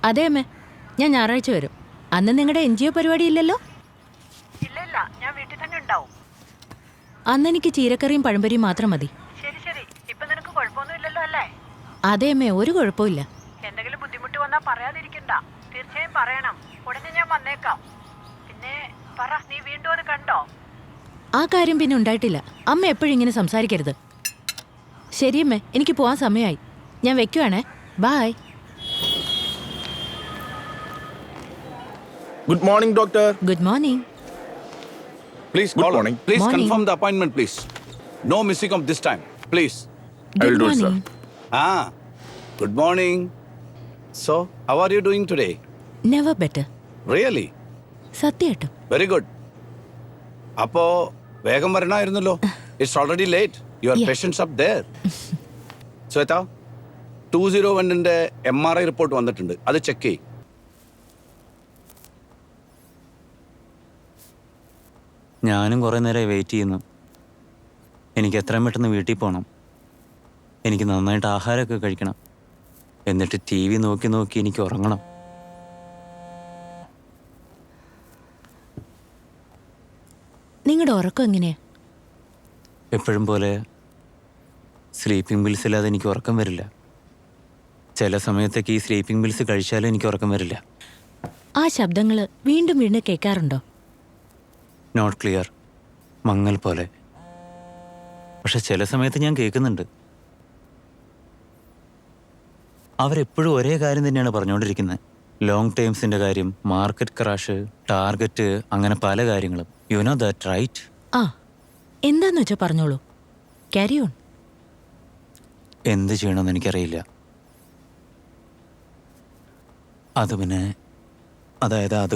അതെ അമ്മേ, ഞാൻ ഞായറാഴ്ച വരും. അന്ന് നിങ്ങളുടെ NGO പരിപാടി ഇല്ലല്ലോ? ഇല്ല, ഞാൻ വീട്ടിൽ തന്നെ ഉണ്ടാവും. അന്ന് എനിക്ക് ചീരക്കറിയും പഴംപൊരിയും മാത്രം മതി. ശരി. ഇപ്പൊ നിനക്ക് കുഴപ്പമൊന്നുമില്ലല്ലോ അല്ലേ? അതെ അമ്മേ, ഒരു കുഴപ്പമില്ല. എന്തെങ്കിലും ബുദ്ധിമുട്ട് വന്നാ പറയാതിരിക്കണ്ട, തീർച്ചയായും പറയണം. ഉടനെ ഞാൻ വന്നേക്കാം. പിന്നെ പറ, നീ വീണ്ടും അത് കണ്ടോ? ആ കാര്യം പിന്നെ ഉണ്ടായിട്ടില്ല. അമ്മ എപ്പോഴും ഇങ്ങനെ സംസാരിക്കരുത്. ശരിയമ്മേ, എനിക്ക് പോവാൻ സമയമായി. ഞാൻ വെക്കുവാണേ. Bye. Good morning, doctor. Good morning. Please Good call her. morning. Please Morning. confirm the appointment, please. No missing of this time, please. I will good do it, sir. Morning. Good morning. So, how are you doing today? Never better. Really? സത്യമായിട്ടും. Very good. അപ്പോ വേഗം വരണമായിരുന്നല്ലോ. It's already late. Your Yeah. patients up there. Shweta, 201ന്റെ MRI report വന്നിട്ടുണ്ട്. അത് check ചെയ്യ്. ഞാനും കുറേ നേരമായി വെയിറ്റ് ചെയ്യുന്നു. എനിക്ക് എത്രയും പെട്ടെന്ന് വീട്ടിൽ പോകണം. എനിക്ക് നന്നായിട്ട് ആഹാരമൊക്കെ കഴിക്കണം. എന്നിട്ട് TV നോക്കി എനിക്ക് ഉറങ്ങണം. നിങ്ങളുടെ ഉറക്കം എങ്ങനെയാ? എപ്പോഴും പോലെ സ്ലീപ്പിംഗ് പിൽസ് ഇല്ലാതെ എനിക്ക് ഉറക്കം വരില്ല. ചില സമയത്തൊക്കെ ഈ സ്ലീപ്പിംഗ് പിൽസ് കഴിച്ചാലും എനിക്ക് ഉറക്കം വരില്ല. ആ ശബ്ദങ്ങൾ വീണ്ടും വീണ്ടും കേൾക്കാറുണ്ടോ? നോട്ട് ക്ലിയർ, മങ്ങൽ പോലെ. പക്ഷെ ചില സമയത്ത് ഞാൻ കേൾക്കുന്നുണ്ട്. അവരെപ്പോഴും ഒരേ കാര്യം തന്നെയാണ് പറഞ്ഞുകൊണ്ടിരിക്കുന്നത്. ലോങ് ടേംസിൻ്റെ കാര്യം, മാർക്കറ്റ് ക്രാഷ്, ടാർഗറ്റ്, അങ്ങനെ പല കാര്യങ്ങളും. You know that right? ആ, എന്താന്ന് വെച്ചാൽ പറഞ്ഞോളൂ. Carry on. എന്ത് ചെയ്യണമെന്ന് എനിക്കറിയില്ല. അത്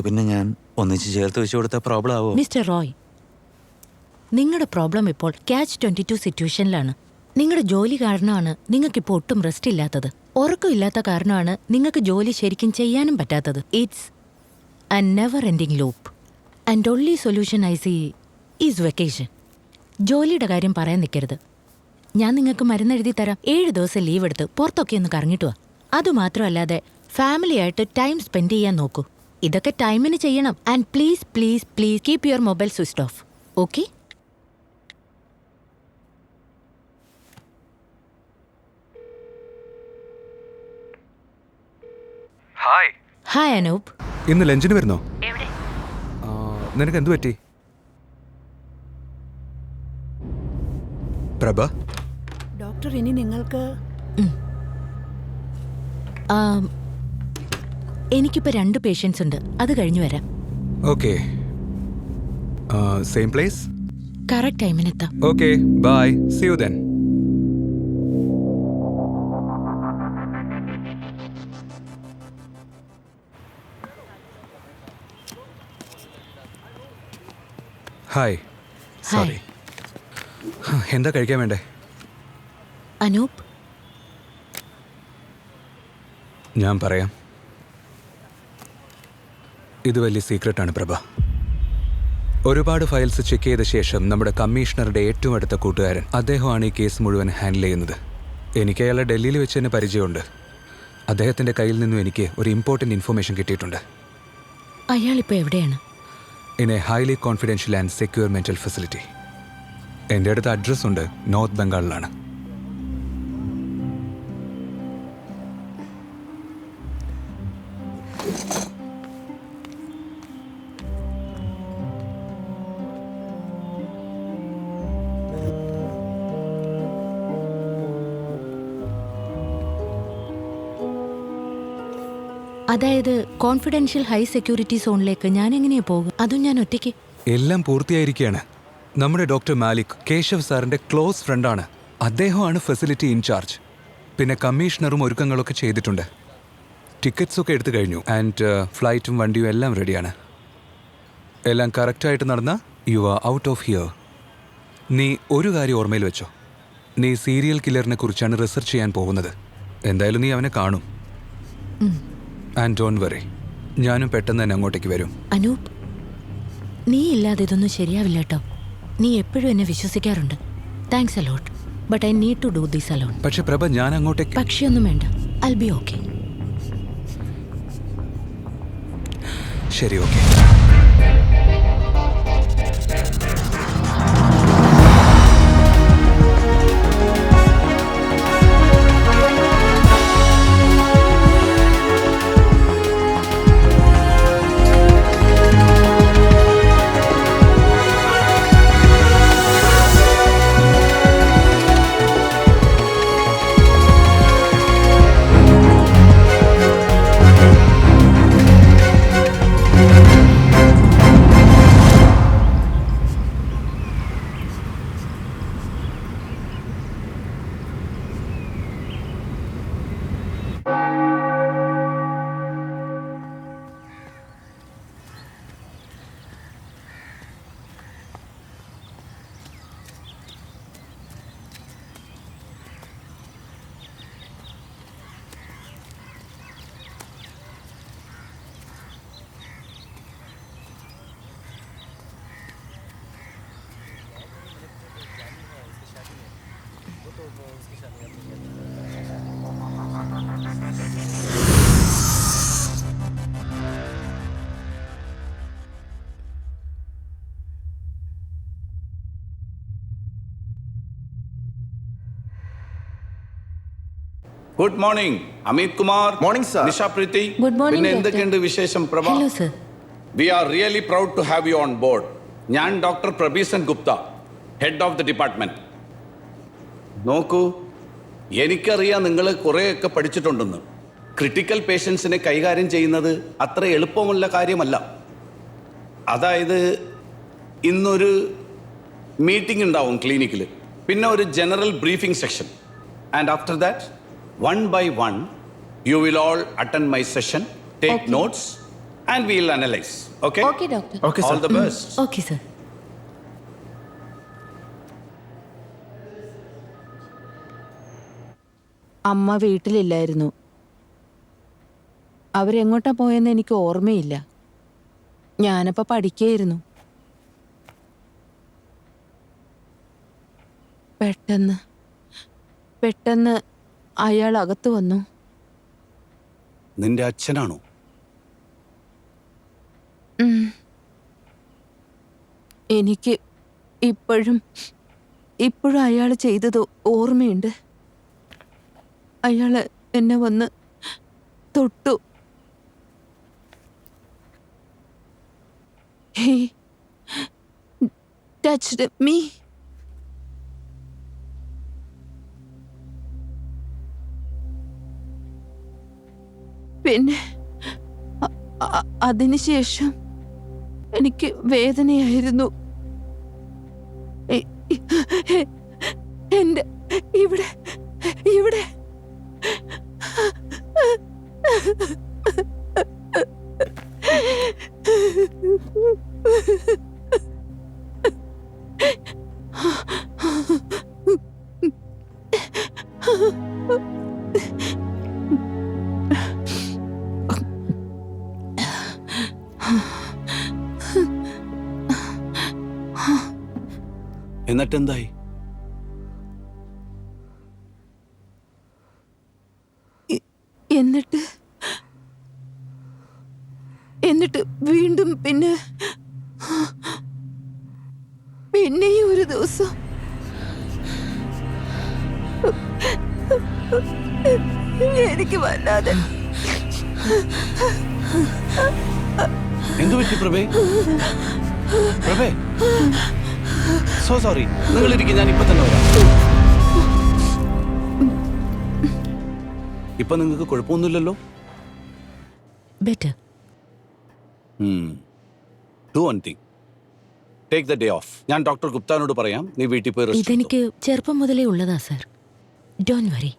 പിന്നെ ഞാൻ ഒന്നിച്ച് ചേർത്ത് വെച്ച് കൊടുത്ത പ്രോബ്ലം ആവോ? മിസ്റ്റർ റോയ്, നിങ്ങളുടെ പ്രോബ്ലം ഇപ്പോൾ Catch-22 സിറ്റുവേഷനിലാണ്. നിങ്ങളുടെ ജോലി കാരണമാണ് നിങ്ങൾക്കിപ്പോൾ ഒട്ടും റെസ്റ്റ് ഇല്ലാത്തത്. ഉറക്കമില്ലാത്ത കാരണമാണ് നിങ്ങൾക്ക് ജോലി ശരിക്കും ചെയ്യാനും പറ്റാത്തത്. It's a never ending loop. And only solution I see is vacation. ജോലിയുടെ കാര്യം പറയാൻ നിൽക്കരുത്. ഞാൻ നിങ്ങൾക്ക് മരുന്നെഴുതി തരാം. 7 ദിവസം ലീവ് എടുത്ത് പുറത്തൊക്കെ ഒന്ന് കറങ്ങിട്ട് വാ. അതുമാത്രമല്ലാതെ ഫാമിലിയായിട്ട് ടൈം സ്പെൻഡ് ചെയ്യാൻ നോക്കൂ. ഇതൊക്കെ ടൈമിന് ചെയ്യണം. And please please please keep your mobile switch off. Okay? Hi Anoop. ഇന്ന് ലഞ്ചിന് വരുന്നോ? എവിടെ? നിനക്ക് എന്തു പറ്റി? പ്രഭ, ഡോക്ടർ, ഇനി നിങ്ങൾക്ക് എനിക്കിപ്പോൾ 2 പേഷ്യൻസ് ഉണ്ട്. അത് കഴിഞ്ഞു വരാം. ഓക്കെ. Same place? കറക്റ്റ് ടൈമിനെത്താം. Okay, bye. See you then. Hi. Sorry. എന്താ കഴിക്കാൻ വേണ്ടേ? അനൂപ്, ഞാൻ പറയാം. ഇത് വലിയ സീക്രട്ടാണ് പ്രഭ. ഒരുപാട് ഫയൽസ് ചെക്ക് ചെയ്ത ശേഷം നമ്മുടെ കമ്മീഷണറുടെ ഏറ്റവും അടുത്ത കൂട്ടുകാരൻ, അദ്ദേഹമാണ് ഈ കേസ് മുഴുവൻ ഹാൻഡിൽ ചെയ്യുന്നത്. എനിക്ക് അയാളെ ഡൽഹിയിൽ വെച്ച് തന്നെ പരിചയമുണ്ട്. അദ്ദേഹത്തിൻ്റെ കയ്യിൽ നിന്നും എനിക്ക് ഒരു ഇമ്പോർട്ടൻ്റ് ഇൻഫർമേഷൻ കിട്ടിയിട്ടുണ്ട്. അയാളിപ്പോൾ എവിടെയാണ്? In A highly confidential and secure mental facility. എൻ്റെ അടുത്ത് അഡ്രസ് ഉണ്ട്. നോർത്ത് ബംഗാളിലാണ്. അതായത് കോൺഫിഡൻഷ്യൽ ഹൈ സെക്യൂരിറ്റി സോണിലേക്ക് ഞാൻ എങ്ങനെയാ പോകും? അതും ഞാൻ ഒറ്റയ്ക്ക്? എല്ലാം പൂർത്തിയായിരിക്കുകയാണ്. നമ്മുടെ ഡോക്ടർ മാലിക് കേശവ് സാറിൻ്റെ ക്ലോസ് ഫ്രണ്ടാണ്. അദ്ദേഹമാണ് ഫെസിലിറ്റി ഇൻചാർജ്. പിന്നെ കമ്മീഷണറും ഒരുക്കങ്ങളൊക്കെ ചെയ്തിട്ടുണ്ട്. ടിക്കറ്റ്സൊക്കെ എടുത്തു കഴിഞ്ഞു. ആൻഡ് ഫ്ലൈറ്റും വണ്ടിയും എല്ലാം റെഡിയാണ്. എല്ലാം കറക്റ്റായിട്ട് നടന്നാൽ you are out of here. നീ ഒരു കാര്യം ഓർമ്മയിൽ വെച്ചോ. നീ സീരിയൽ കില്ലറിനെ കുറിച്ചാണ് റിസർച്ച് ചെയ്യാൻ പോകുന്നത്. എന്തായാലും നീ അവനെ കാണും. ആൻഡ് ഡോണ്ട് വറി, ഞാനും പെട്ടെന്ന് തന്നെ അങ്ങോട്ടേക്ക് വരും. അനൂപ്, നീ ഇല്ലാതെ ഇതൊന്നും ശരിയാവില്ല കേട്ടോ. നീ എപ്പോഴും എന്നെ വിശ്വസിക്കാറുണ്ട്. Thanks a lot. But I need to do this alone. പക്ഷെ പ്രഭ, ഞാൻ അങ്ങോട്ടേക്ക്... പക്ഷിയൊന്നും വേണ്ട. I be okay. ശരി, okay. Good morning Amit Kumar. Morning, sir. Nisha Preeti. Good morning, പിന്നെ doctor. എന്തൊക്കെയുണ്ട് വിശേഷം Prabha? Hello sir. We are really proud to have you on board. ഞാൻ doctor Prabeesan Gupta, head of the department. നോക്കൂ, എനിക്കറിയാം നിങ്ങൾ കുറേയൊക്കെ പഠിച്ചിട്ടുണ്ടെന്ന്. ക്രിട്ടിക്കൽ പേഷ്യൻസിനെ കൈകാര്യം ചെയ്യുന്നത് അത്ര എളുപ്പമുള്ള കാര്യമല്ല. അതായത് ഇന്നൊരു മീറ്റിംഗ് ഉണ്ടാവും ക്ലിനിക്കിൽ, പിന്നെ ഒരു general briefing section, and after that one by one you will all attend my session, take notes and we will analyse. Okay? Okay doctor. Okay, all sir. The best. Okay sir. അമ്മ വീട്ടിലില്ലായിരുന്നു. അവരെങ്ങോട്ടാ പോയെന്ന് എനിക്ക് ഓർമ്മയില്ല. ഞാനപ്പോൾ പഠിക്കുകയായിരുന്നു. പെട്ടെന്ന് അയാൾ അകത്ത് വന്നു. നിന്റെ അച്ഛനാണോ? എനിക്ക് ഇപ്പോഴും അയാൾ ചെയ്തത് ഓർമ്മയുണ്ട്. അയാൾ എന്നെ വന്ന് തൊട്ടു. He touched me. പിന്നെ അതിനുശേഷം എനിക്ക് വേദനയായിരുന്നു. എന്റെ ഇവിടെ എന്നിട്ടെന്തായി? എന്നിട്ട് വീണ്ടും പിന്നെയും ഒരു ദിവസം എനിക്ക് വല്ലാതെ. എന്തു പറ്റി പ്രഭേ? പ്രഭേ, സോ സോറി. നിങ്ങൾ ഇരിക്കും, ഞാൻ ഇപ്പൊ തന്നെ വരാം. ഇപ്പൊ നിങ്ങൾക്ക് കുഴപ്പമൊന്നുമില്ലല്ലോ? Better. Do one thing, take the day of. ഞാൻ ഡോക്ടർ ഗുപ്താനോട് പറയാം, നീ വീട്ടിൽ പോയി rest എടുത്തോ. ഇതെനിക്ക് ചെറുപ്പം മുതലേ ഉള്ളതാ sir. Don't worry,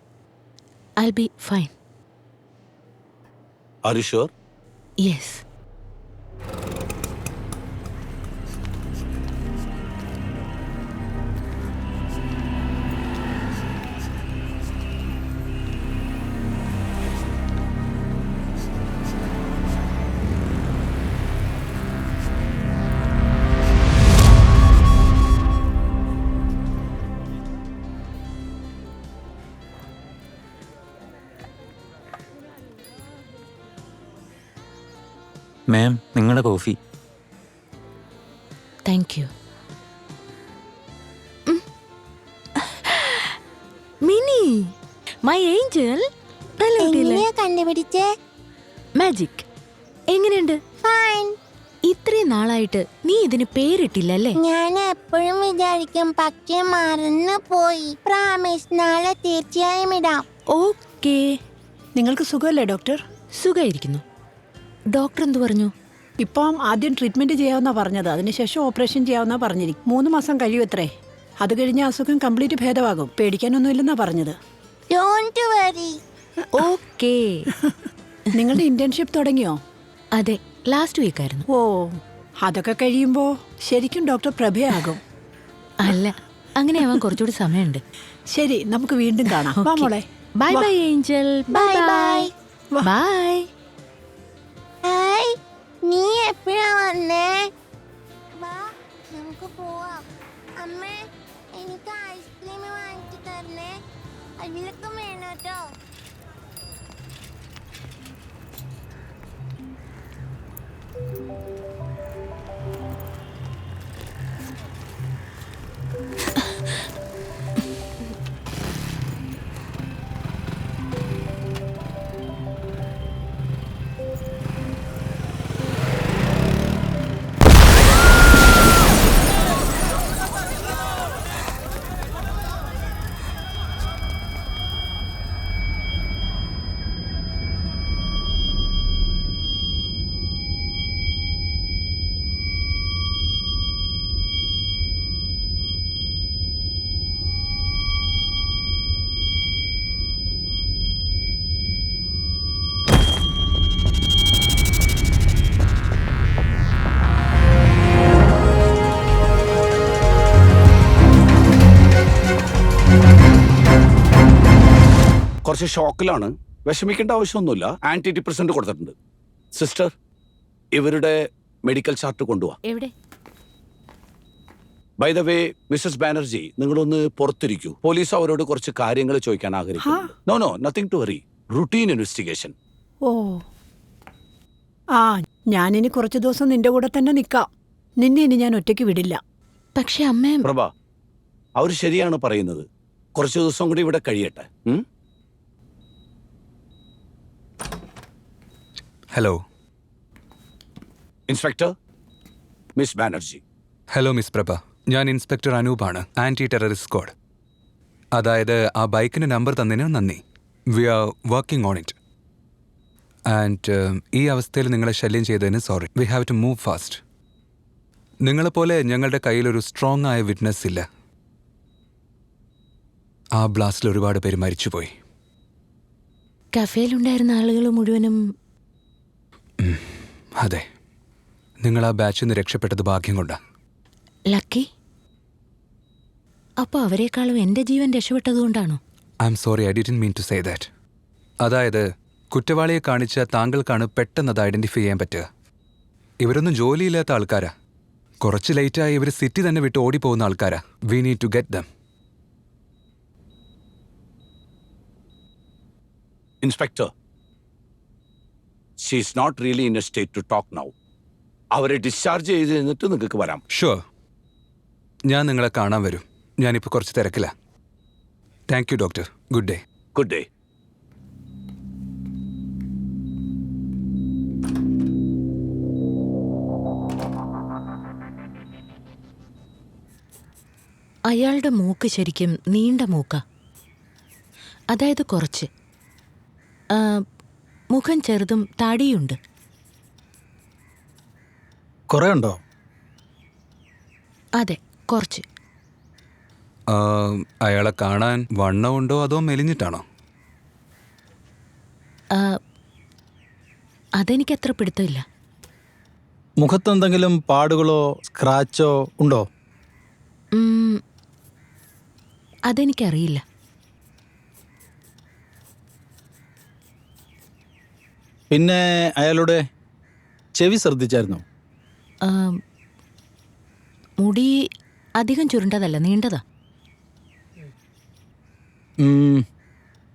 I be fine. Are you sure? Yes. Ma'am, നിങ്ങളുടെ coffee. Thank you. Mini, my angel. നല്ല കുട്ടിയല്ലേ? എങ്ങനെയാ കണ്ടുപിടിച്ചേ? മാജിക്. എങ്ങനെയുണ്ട്? ഫൈൻ. ഇത്രയും നാളായിട്ട് നീ ഇതിന് പേരിട്ടില്ലല്ലേ? ഞാൻ എപ്പോഴും വിചാരിക്കും, പക്ഷെ മറന്നു പോയി. പ്രാമിസ്, നാളെ തീർച്ചയായും ഇടാം. ഓക്കേ. നിങ്ങൾക്ക് സുഖമല്ലേ ഡോക്ടർ? സുഖായിരിക്കുന്നു. ഡോക്ടർ എന്തു പറഞ്ഞു? ഇപ്പം ആദ്യം ട്രീറ്റ്മെന്റ് ചെയ്യാവുന്ന പറഞ്ഞത്, അതിനുശേഷം ഓപ്പറേഷൻ ചെയ്യാവുന്ന പറഞ്ഞിരിക്കും. 3 മാസം കഴിയുമത്രേ. അത് കഴിഞ്ഞ അസുഖം കംപ്ലീറ്റ് ഭേദമാകും. പേടിക്കാനൊന്നുമില്ലെന്നാ പറഞ്ഞത്. Don't worry. ഓക്കേ. നിങ്ങളുടെ ഇന്റേൺഷിപ്പ് തുടങ്ങിയോ? അതെ, ലാസ്റ്റ് വീക്ക് ആയിരുന്നു. ഓ, അതൊക്കെ കഴിയുമ്പോ ശരിക്കും ഡോക്ടർ പ്രഭയാകും. അല്ല, അങ്ങനെയാവാൻ കുറച്ചുകൂടി സമയമുണ്ട്. ശരി, നമുക്ക് വീണ്ടും കാണാം. വാ മോളെ. Bye bye Angel. Bye bye. Bye. Hi, നീ എപ്പോഴാ വന്നേ? വാ, നമുക്ക് പോവാം. അമ്മേ, എനിക്ക് ഐസ്ക്രീം വാങ്ങിച്ചു തരണേ. അതിലൊക്കെ വേണം കേട്ടോ. കുറച്ച് ഷോക്കിലാണ്. വിഷമിക്കേണ്ട ആവശ്യമൊന്നുമില്ല. ആന്റി ഡിപ്രസന്റ് കൊടുത്തിട്ടുണ്ട്. സിസ്റ്റർ, ഇവരുടെ മെഡിക്കൽ ചാർട്ട് കൊണ്ടുപോവാ. എവിടെ? By the way, Mrs Banerjee, നിങ്ങളൊന്ന് പുറത്തിരിക്കൂ. പോലീസ് അവരോട് കുറച്ച് കാര്യങ്ങൾ ചോദിക്കാൻ ആഗ്രഹിക്കുന്നു. No, nothing to worry. Routine investigation. Oh, ആ, ഞാനിനി കുറച്ചു ദിവസം നിന്റെ കൂടെ തന്നെ നിൽക്കാം. നിന്നെ ഇനി ഞാൻ ഒറ്റയ്ക്ക് വിടില്ല. പക്ഷെ അമ്മ. പ്രഭ, അവർ ശരിയാണ് പറയുന്നത്. കുറച്ച് ദിവസം കൂടി ഇവിടെ കഴിയട്ടെ. Hello inspector, miss Banerjee. Hello miss Prabha, ഞാൻ ഇൻസ്പെക്ടർ അനൂപാണ്, ആന്റി ടെററിസ്റ്റ് സ്ക്വാഡ്. അതായത് ആ ബൈക്കിന് നമ്പർ തന്നതിന് നന്ദി. We are working on it. And ഈ അവസ്ഥയിൽ നിങ്ങളെ ശല്യം ചെയ്തതിന് sorry. We have to move fast. നിങ്ങളെപ്പോലെ ഞങ്ങളുടെ കയ്യിലൊരു സ്ട്രോങ് ആയ വിറ്റ്നസ് ഇല്ല. ആ ബ്ലാസ്റ്റിൽ ഒരുപാട് പേര് മരിച്ചുപോയി. കഫേയിലുണ്ടായിരുന്ന ആളുകൾ മുഴുവനും. അതെ, നിങ്ങൾ ആ ബാച്ചിൽ നിന്ന് രക്ഷപ്പെട്ടത് ഭാഗ്യം കൊണ്ടാ. ലക്കി? അപ്പൊ അവരെക്കാളും എന്റെ ജീവൻ രക്ഷപ്പെട്ടതുകൊണ്ടാണോ? I'm sorry, I didn't mean to say that. അതായത് കുറ്റവാളിയെ കാണിച്ച താങ്കൾക്കാണ് പെട്ടെന്ന് അത് ഐഡന്റിഫൈ ചെയ്യാൻ പറ്റുക. ഇവരൊന്നും ജോലിയില്ലാത്ത ആൾക്കാരാ. കുറച്ച് ലേറ്റായി ഇവർ സിറ്റി തന്നെ വിട്ട് ഓടിപ്പോകുന്ന ആൾക്കാരാ. We need to get them. Inspector, she is not really in a state to talk now. അവരെ ഡിസ്ചാർജ് ചെയ്ത് കഴിഞ്ഞിട്ട് നിങ്ങൾക്ക് വരാം. ഷുവർ, ഞാൻ നിങ്ങളെ കാണാൻ വരും. ഞാനിപ്പോൾ കുറച്ച് തിരക്കില്ല. Thank you doctor. Good day. Good day. അയാളുടെ മൂക്ക് ശരിക്കും നീണ്ട മൂക്ക. അതായത് കുറച്ച്. മുഖം ചെറുതും താടിയുണ്ട്. കുറേ ഉണ്ടോ? അതെ, കുറച്ച്. അയാളെ കാണാൻ വണ്ണമുണ്ടോ അതോ മെലിഞ്ഞിട്ടാണോ? അതെനിക്കത്ര പിടുത്തമില്ല. മുഖത്തെന്തെങ്കിലും പാടുകളോ സ്ക്രാച്ചോ ഉണ്ടോ? അതെനിക്കറിയില്ല. പിന്നെ അയാളുടെ ചെവി ശ്രദ്ധിച്ചായിരുന്നോ? മുടി അധികം ചുരുണ്ടതല്ല, നീണ്ടതാ.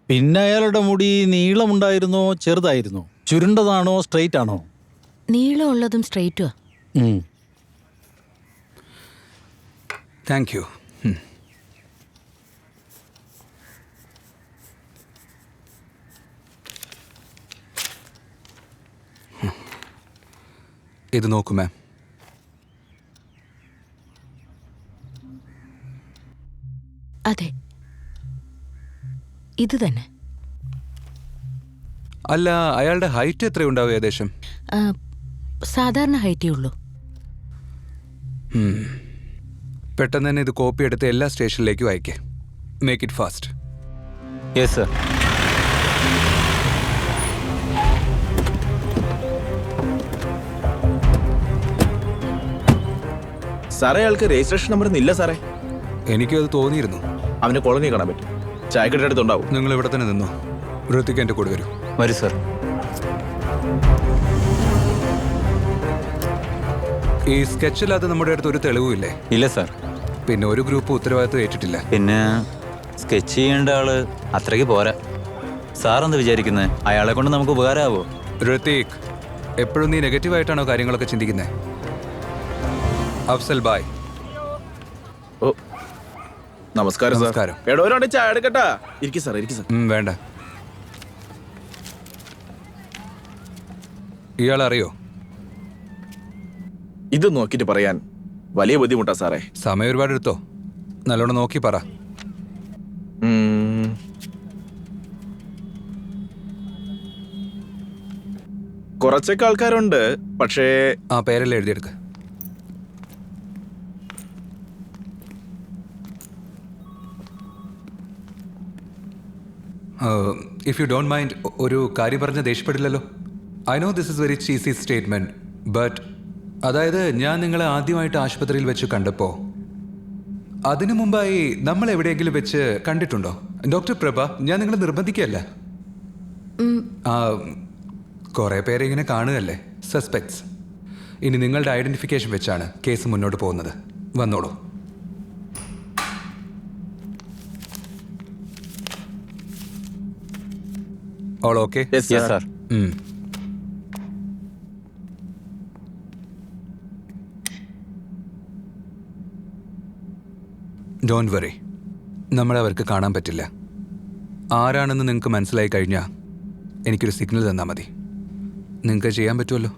പിന്നെ അയാളുടെ മുടി നീളമുണ്ടായിരുന്നോ ചെറുതായിരുന്നോ? ചുരുണ്ടതാണോ സ്ട്രെയിറ്റ് ആണോ? നീളമുള്ളതും സ്ട്രെയിറ്റുവാ. ഉം. Thank you. ഇത് നോക്കൂ മാം. അതെ, ഇത് തന്നെ. അല്ല, അയാളുടെ ഹൈറ്റ് എത്രയുണ്ടാവും ഏകദേശം? ആ, സാധാരണ ഹൈറ്റേ ഉള്ളൂ. പെട്ടെന്ന് തന്നെ ഇത് കോപ്പി എടുത്ത് എല്ലാ സ്റ്റേഷനിലേക്കും അയക്കേ. Make it fast. Yes sir. സാറേ, അയാൾക്ക് രജിസ്ട്രേഷൻ നമ്പർ ഇല്ല സാറേ. എനിക്കും അത് തോന്നിയിരുന്നു. അവന് കോളനി കാണാൻ പറ്റും. ചായക്കടയുടെ അടുത്തുണ്ടാവും. നിങ്ങൾ ഇവിടെ തന്നെ നിന്നോ. ഋത്തിക്ക് എൻ്റെ കൂടെ വരൂ. വരൂ സർ. ഈ സ്കെച്ചില്ലാതെ നമ്മുടെ അടുത്ത് ഒരു തെളിവുമില്ലേ? ഇല്ല സർ. പിന്നെ ഒരു ഗ്രൂപ്പ് ഉത്തരവാദിത്വം ഏറ്റിട്ടില്ല. പിന്നെ സ്കെച്ച് ചെയ്യേണ്ട ആള് അത്രയ്ക്ക് പോരാ. സാറെന്ത് വിചാരിക്കുന്നത്? അയാളെ കൊണ്ട് നമുക്ക് ഉപകാരമാവോ? ഋത്തിക്, എപ്പോഴും നീ നെഗറ്റീവായിട്ടാണോ കാര്യങ്ങളൊക്കെ ചിന്തിക്കുന്നത്? അഫ്സൽ ബായ്. ഓ, നമസ്കാരം സാർ. നമസ്കാരം. എടോ, ഒരാണ്ട് ചായ എടുക്കട്ടാ. ഇരിക്കും സാർ, ഇരിക്കും സാർ. വേണ്ട. ഇയാളറിയോ? ഇത് നോക്കിയിട്ട് പറയാൻ വലിയ ബുദ്ധിമുട്ടാ സാറേ. സമയം ഒരുപാട് എടുത്തോ? നല്ലോണം നോക്കി പറ. കുറച്ചൊക്കെ ആൾക്കാരുണ്ട്, പക്ഷേ ആ പേരെല്ലാം എഴുതിയെടുക്ക. ഇഫ് യു ഡോണ്ട് മൈൻഡ്, ഒരു കാര്യം പറഞ്ഞ് ദേഷ്യപ്പെടില്ലല്ലോ? I know this is very cheesy statement, but അതായത് ഞാൻ നിങ്ങളെ ആദ്യമായിട്ട് ആശുപത്രിയിൽ വെച്ച് കണ്ടപ്പോൾ അതിനു മുമ്പായി നമ്മൾ എവിടെയെങ്കിലും വെച്ച് കണ്ടിട്ടുണ്ടോ? ഡോക്ടർ പ്രഭ, ഞാൻ നിങ്ങളെ നിർബന്ധിക്കുകയല്ല. കുറേ പേരെ ഇങ്ങനെ കാണുകയല്ലേ, സസ്പെക്ട്സ്. ഇനി നിങ്ങളുടെ ഐഡന്റിഫിക്കേഷൻ വെച്ചാണ് കേസ് മുന്നോട്ട് പോകുന്നത്. വന്നോളൂ. All okay? Yes, yes sir. Sir. Don't worry, നമ്മളെ അവർക്ക് കാണാൻ പറ്റില്ല. ആരാണെന്ന് നിങ്ങൾക്ക് മനസ്സിലായി കഴിഞ്ഞാൽ എനിക്കൊരു സിഗ്നൽ തന്നാൽ മതി. നിങ്ങൾക്ക് ചെയ്യാൻ പറ്റുമല്ലോ.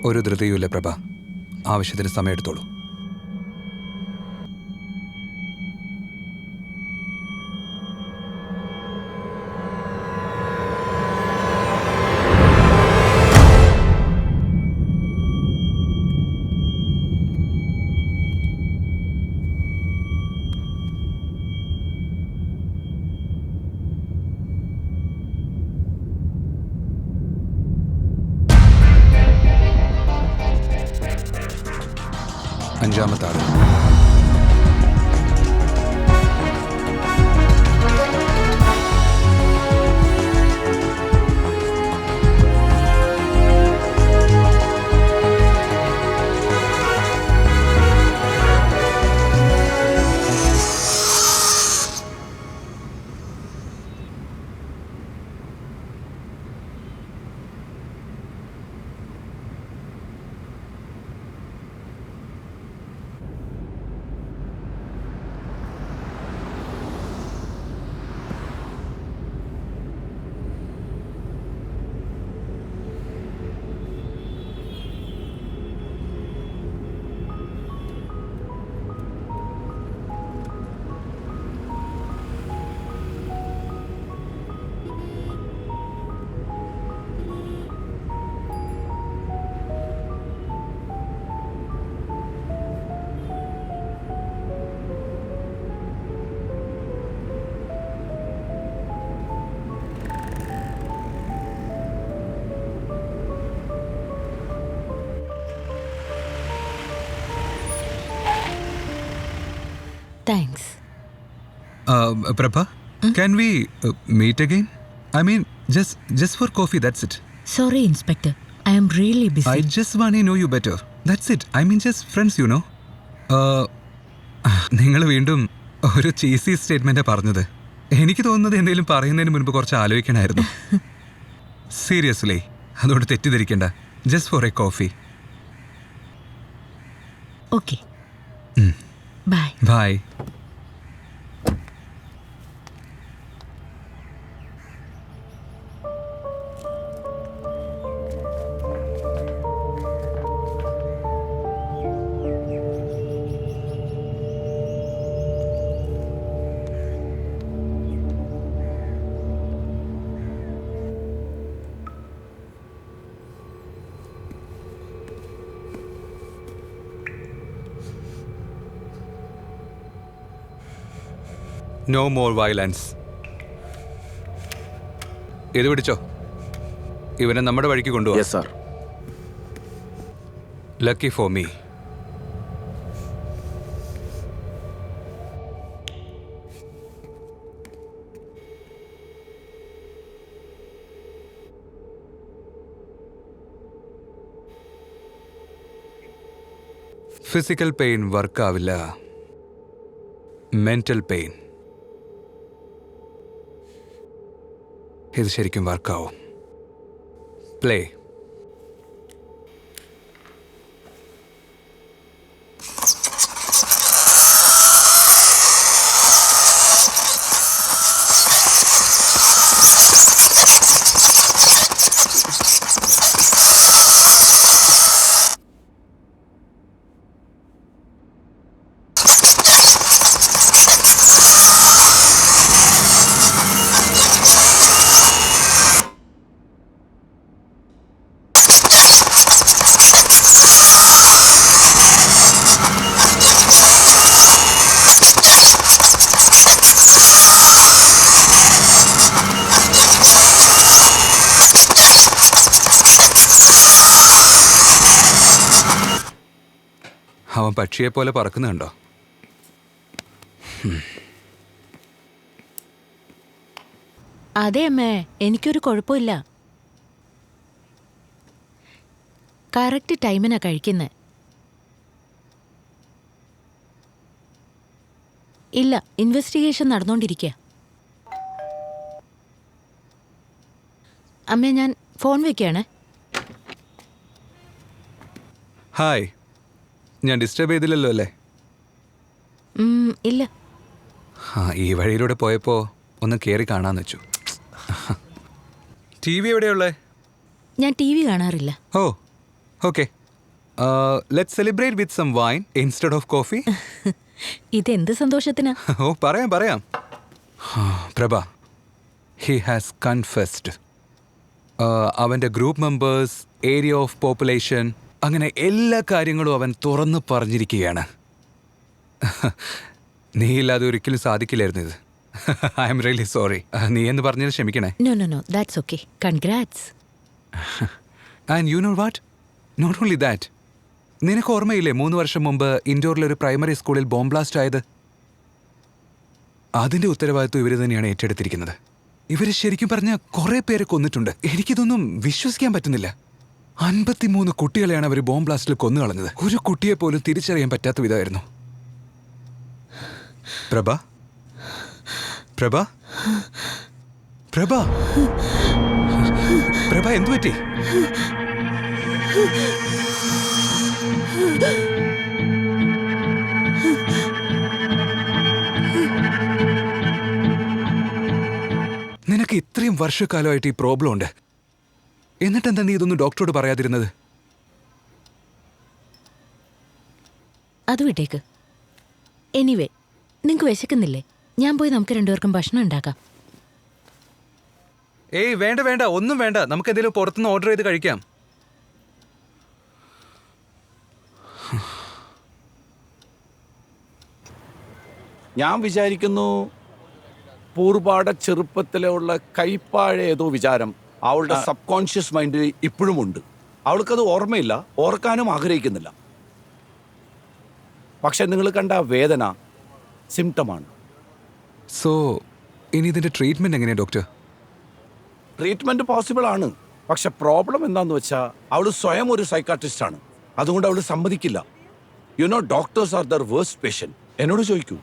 ഒരു ധൃതിയുമില്ല പ്രഭ, ആവശ്യത്തിന് സമയമെടുത്തോളൂ. അഞ്ചാമത്തെ ആള്. Thanks. Prabha, can we meet again? I mean, just for coffee, that's it. Sorry inspector, I am really I busy. just want to know you better. That's it. I mean, just friends, you know. നിങ്ങൾ വീണ്ടും ഒരു cheesy സ്റ്റേറ്റ്മെൻറ്റാണ് പറഞ്ഞത്. എനിക്ക് തോന്നുന്നത് എന്തെങ്കിലും പറയുന്നതിന് മുൻപ് കുറച്ച് ആലോചിക്കണമായിരുന്നു. സീരിയസ്ലി, അതുകൊണ്ട് തെറ്റിദ്ധരിക്കണ്ട. Just for a coffee. Okay, bye. Bye. No more violence. ഇത് പിടിച്ചോ. ഇവനെ നമ്മുടെ വഴിക്ക് കൊണ്ടുപോകാം. Yes sir. Lucky for me. Physical pain വർക്കാവില്ല, മെന്റൽ പെയിൻ ഇത് ശരിക്കും വർക്കാവും. പ്ലേ. അവൻ പക്ഷിയെ പോലെ പറക്കുന്നുണ്ടോ? അതെ അമ്മേ, എനിക്കൊരു കുഴപ്പമില്ല. കറക്റ്റ് ടൈമിനാ കഴിക്കുന്നത്. ഇല്ല, ഇൻവെസ്റ്റിഗേഷൻ നടന്നുകൊണ്ടിരിക്കുക. അമ്മേ, ഞാൻ ഫോൺ വെക്കുകയാണേ. ഹായ്, ഞാൻ ഡിസ്റ്റർബ് ചെയ്തില്ലല്ലോ അല്ലേ? ഇല്ല. ഈ വഴിയിലൂടെ പോയപ്പോൾ ഒന്ന് കയറി കാണാന്ന് വെച്ചു. ടി വി എവിടെയുള്ളേ? ഞാൻ ടി വി കാണാറില്ല. Oh, okay. Let's celebrate with some wine instead of coffee. ഇതെന്ത് സന്തോഷത്തിനാ? ഓ, പറയാം. Prabha, he has confessed. അവൻ്റെ group members, area of population, അങ്ങനെ എല്ലാ കാര്യങ്ങളും അവൻ തുറന്നു പറഞ്ഞിരിക്കുകയാണ്. നീ ഇല്ലാതെ ഒരിക്കലും സാധിക്കില്ലായിരുന്നു ഇത്. I'm really sorry. നീ എന്ന് പറഞ്ഞത് ക്ഷമിക്കണേ. No, that's okay. Congrats. And you know what, not only that, നിനക്ക് ഓർമ്മയില്ലേ 3 വർഷം മുമ്പ് ഇൻഡോറിലൊരു പ്രൈമറി സ്കൂളിൽ ബോംബ് ബ്ലാസ്റ്റ് ആയത്? അതിൻ്റെ ഉത്തരവാദിത്വം ഇവർ തന്നെയാണ് ഏറ്റെടുത്തിരിക്കുന്നത്. ഇവർ ശരിക്കും പറഞ്ഞാൽ കുറേ പേരെ കൊന്നിട്ടുണ്ട്. എനിക്കിതൊന്നും വിശ്വസിക്കാൻ പറ്റുന്നില്ല. 53 കുട്ടികളെയാണ് അവർ ബോംബ് ബ്ലാസ്റ്റിൽ കൊന്നുകളഞ്ഞത്. ഒരു കുട്ടിയെ പോലും തിരിച്ചറിയാൻ പറ്റാത്ത വിധമായിരുന്നു. പ്രഭ, എന്തു പറ്റി? നിനക്ക് ഇത്രയും വർഷക്കാലമായിട്ട് ഈ പ്രോബ്ലം ഉണ്ട്, എന്നിട്ടെന്താ നീ ഇതൊന്നും ഡോക്ടറോട് പറയാതിരുന്നത്? അത് വിട്ടേക്ക്. എനിവേ, നിങ്ങൾക്ക് വിശക്കുന്നില്ലേ? ഞാൻ പോയി നമുക്ക് രണ്ടുപേർക്കും ഭക്ഷണം ഉണ്ടാക്കാം. ഏയ് വേണ്ട, ഒന്നും വേണ്ട. നമുക്ക് എന്തെങ്കിലും പുറത്തുനിന്ന് ഓർഡർ ചെയ്ത് കഴിക്കാം. ഞാൻ വിചാരിക്കുന്നു പൂർപാടെ ചെറുപ്പത്തിലുള്ള കൈപ്പാഴ ഏതോ വിചാരം അവളുടെ സബ് കോൺഷ്യസ് മൈൻഡിൽ ഇപ്പോഴും ഉണ്ട്. അവൾക്കത് ഓർമ്മയില്ല, ഓർക്കാനും ആഗ്രഹിക്കുന്നില്ല. പക്ഷെ നിങ്ങൾ കണ്ട വേദന സിംറ്റമാണ്. സോ ഇനി ഇതിന്റെ ട്രീറ്റ്മെന്റ് എങ്ങനെയാ ഡോക്ടർ? ട്രീറ്റ്മെൻറ്റ് പോസിബിൾ ആണ്. പക്ഷെ പ്രോബ്ലം എന്താണെന്ന് വെച്ചാൽ അവൾ സ്വയം ഒരു സൈക്കാട്രിസ്റ്റാണ്. അതുകൊണ്ട് അവൾ സമ്മതിക്കില്ല. You know doctors are the worst patient. എന്നോട് ചോദിക്കൂ.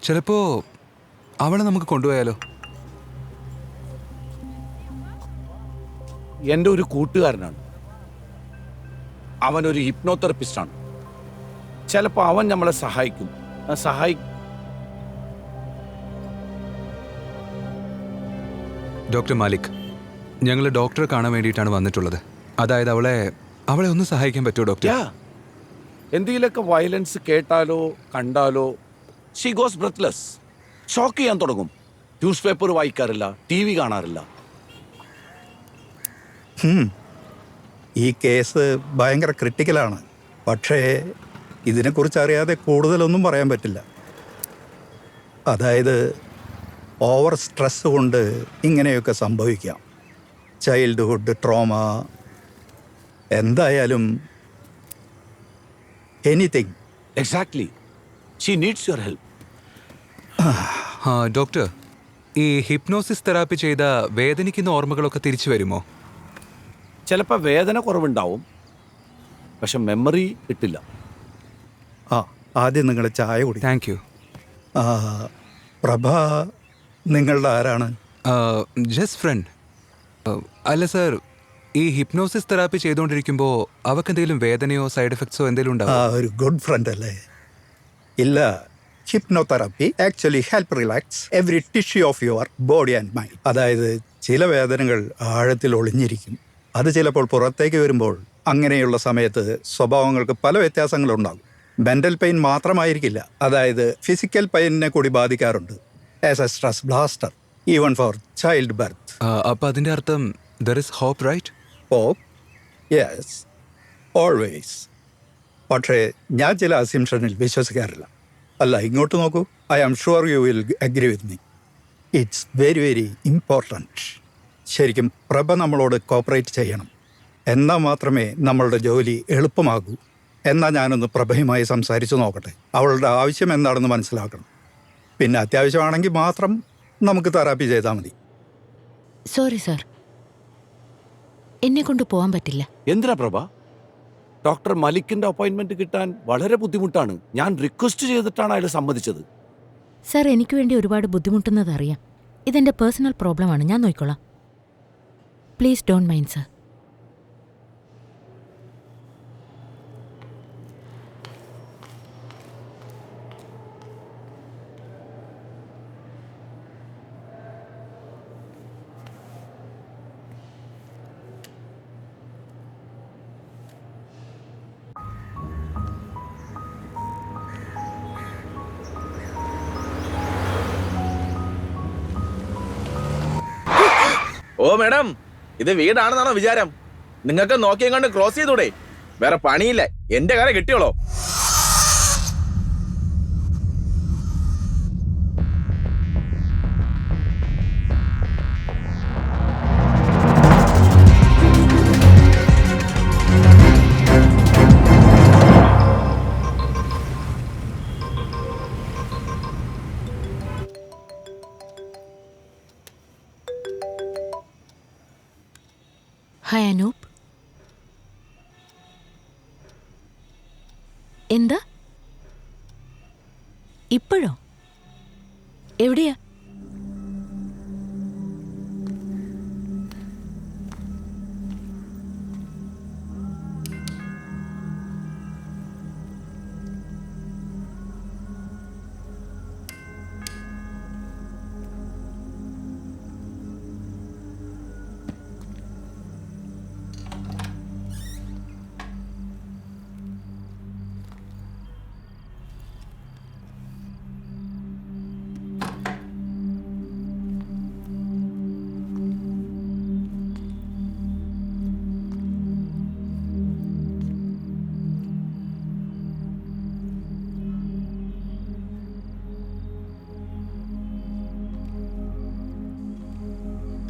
ചിലപ്പോ അവളെ നമുക്ക് കൊണ്ടുപോയാലോ? എൻ്റെ ഒരു കൂട്ടുകാരനാണ്. അവനൊരു ഹിപ്നോതെറപ്പിസ്റ്റാണ്. ചിലപ്പോൾ അവൻ നമ്മളെ സഹായിക്കും. ഡോക്ടർ മാലിക്, ഞങ്ങൾ ഡോക്ടറെ കാണാൻ വേണ്ടിയിട്ടാണ് വന്നിട്ടുള്ളത്. അതായത് അവളെ ഒന്ന് സഹായിക്കാൻ പറ്റുമോ ഡോക്ടർ? എന്തെങ്കിലുമൊക്കെ വയലൻസ് കേട്ടാലോ കണ്ടാലോ ഷീ ഗോസ് ബ്രെത്ത്ലെസ്. ഷോക്ക് ചെയ്യാൻ തുടങ്ങും. ന്യൂസ് പേപ്പർ വായിക്കാറില്ല, TV കാണാറില്ല. ഈ കേസ് ഭയങ്കര ക്രിട്ടിക്കലാണ്. പക്ഷേ ഇതിനെക്കുറിച്ച് അറിയാതെ കൂടുതലൊന്നും പറയാൻ പറ്റില്ല. അതായത് ഓവർ സ്ട്രെസ് കൊണ്ട് ഇങ്ങനെയൊക്കെ സംഭവിക്കാം. ചൈൽഡ്ഹുഡ് ട്രോമ, എന്തായാലും anything. Exactly. She needs your help. Doctor, ഈ ഹിപ്നോസിസ് തെറാപ്പി ചെയ്ത വേദനിക്കുന്ന ഓർമ്മകളൊക്കെ തിരിച്ചു വരുമോ? ചിലപ്പോൾ വേദന കുറവുണ്ടാവും, പക്ഷെ മെമ്മറി കിട്ടില്ല. ആദ്യം നിങ്ങൾ ചായ കുടി. Thank you. പ്രഭ നിങ്ങളുടെ ആരാണ്? Just friend. അല്ല സർ, ഈ ഹിപ്നോസിസ് തെറാപ്പി ചെയ്തുകൊണ്ടിരിക്കുമ്പോൾ അവർക്ക് എന്തെങ്കിലും വേദനയോ സൈഡ് എഫക്ട്സോ എന്തെങ്കിലും ഉണ്ടാവും? ഒരു ഗുഡ് ഫ്രണ്ട് അല്ലേ? ഇല്ല, hypnotherapy actually help relax every tissue of your body and mind. അതായത് ചില വേദനകൾ ആഴത്തിൽ ഒളിഞ്ഞിരിക്കും. അത് ചിലപ്പോൾ പുറത്തേക്ക് വരുമ്പോൾ അങ്ങനെയുള്ള സമയത്ത് സ്വഭാവങ്ങൾക്ക് പല വ്യത്യാസങ്ങളുണ്ടാകും. മെൻ്റൽ പെയിൻ മാത്രമായിരിക്കില്ല, അതായത് ഫിസിക്കൽ പെയിനിനെ കൂടി ബാധിക്കാറുണ്ട്. As a stress blaster even for childbirth. അപ്പോൾ അതിൻ്റെ അർത്ഥം there is hope, right? Hope, yes, always. പക്ഷേ ഞാൻ ചില അസിംഷനിൽ വിശ്വസിക്കാറില്ല. അല്ല, ഇങ്ങോട്ട് നോക്കൂ. I am sure you will agree with me. It's very very important. ശരിക്കും പ്രഭ നമ്മളോട് കോപ്പറേറ്റ് ചെയ്യണം. എന്നാൽ മാത്രമേ നമ്മളുടെ ജോലി എളുപ്പമാകൂ. എന്നാൽ ഞാനൊന്ന് പ്രഭയുമായി സംസാരിച്ചു നോക്കട്ടെ. അവളുടെ ആവശ്യം എന്താണെന്ന് മനസ്സിലാക്കണം. പിന്നെ അത്യാവശ്യമാണെങ്കിൽ മാത്രം നമുക്ക് തെറാപ്പി ചെയ്താൽ മതി. സോറി സാർ, എന്നെ കൊണ്ട് പോകാൻ പറ്റില്ല. എന്തിനാ പ്രഭ? ഡോക്ടർ മലിക്കിന്റെ അപ്പോയിന്റ്മെന്റ് കിട്ടാൻ വളരെ ബുദ്ധിമുട്ടാണ്. ഞാൻ റിക്വസ്റ്റ് ചെയ്തിട്ടാണ് അയാൾ സമ്മതിച്ചത്. സാർ, എനിക്ക് വേണ്ടി ഒരുപാട് ബുദ്ധിമുട്ടുന്നത് അറിയാം. ഇതെന്റെ പേഴ്സണൽ പ്രോബ്ലമാണ്. ഞാൻ നോക്കിക്കോളാം. Please don't mind sir. Oh madam, ഇത് വീടാണെന്നാണോ വിചാരം? നിങ്ങൾക്ക് നോക്കിയും കണ്ട് ക്രോസ് ചെയ്തൂടെ? വേറെ പണിയില്ല, എന്റെ കാര്യം കിട്ടിയോളോ. ഹായ് അനൂപ്. എന്താ ഇപ്പോഴോ? എവിടെയാ?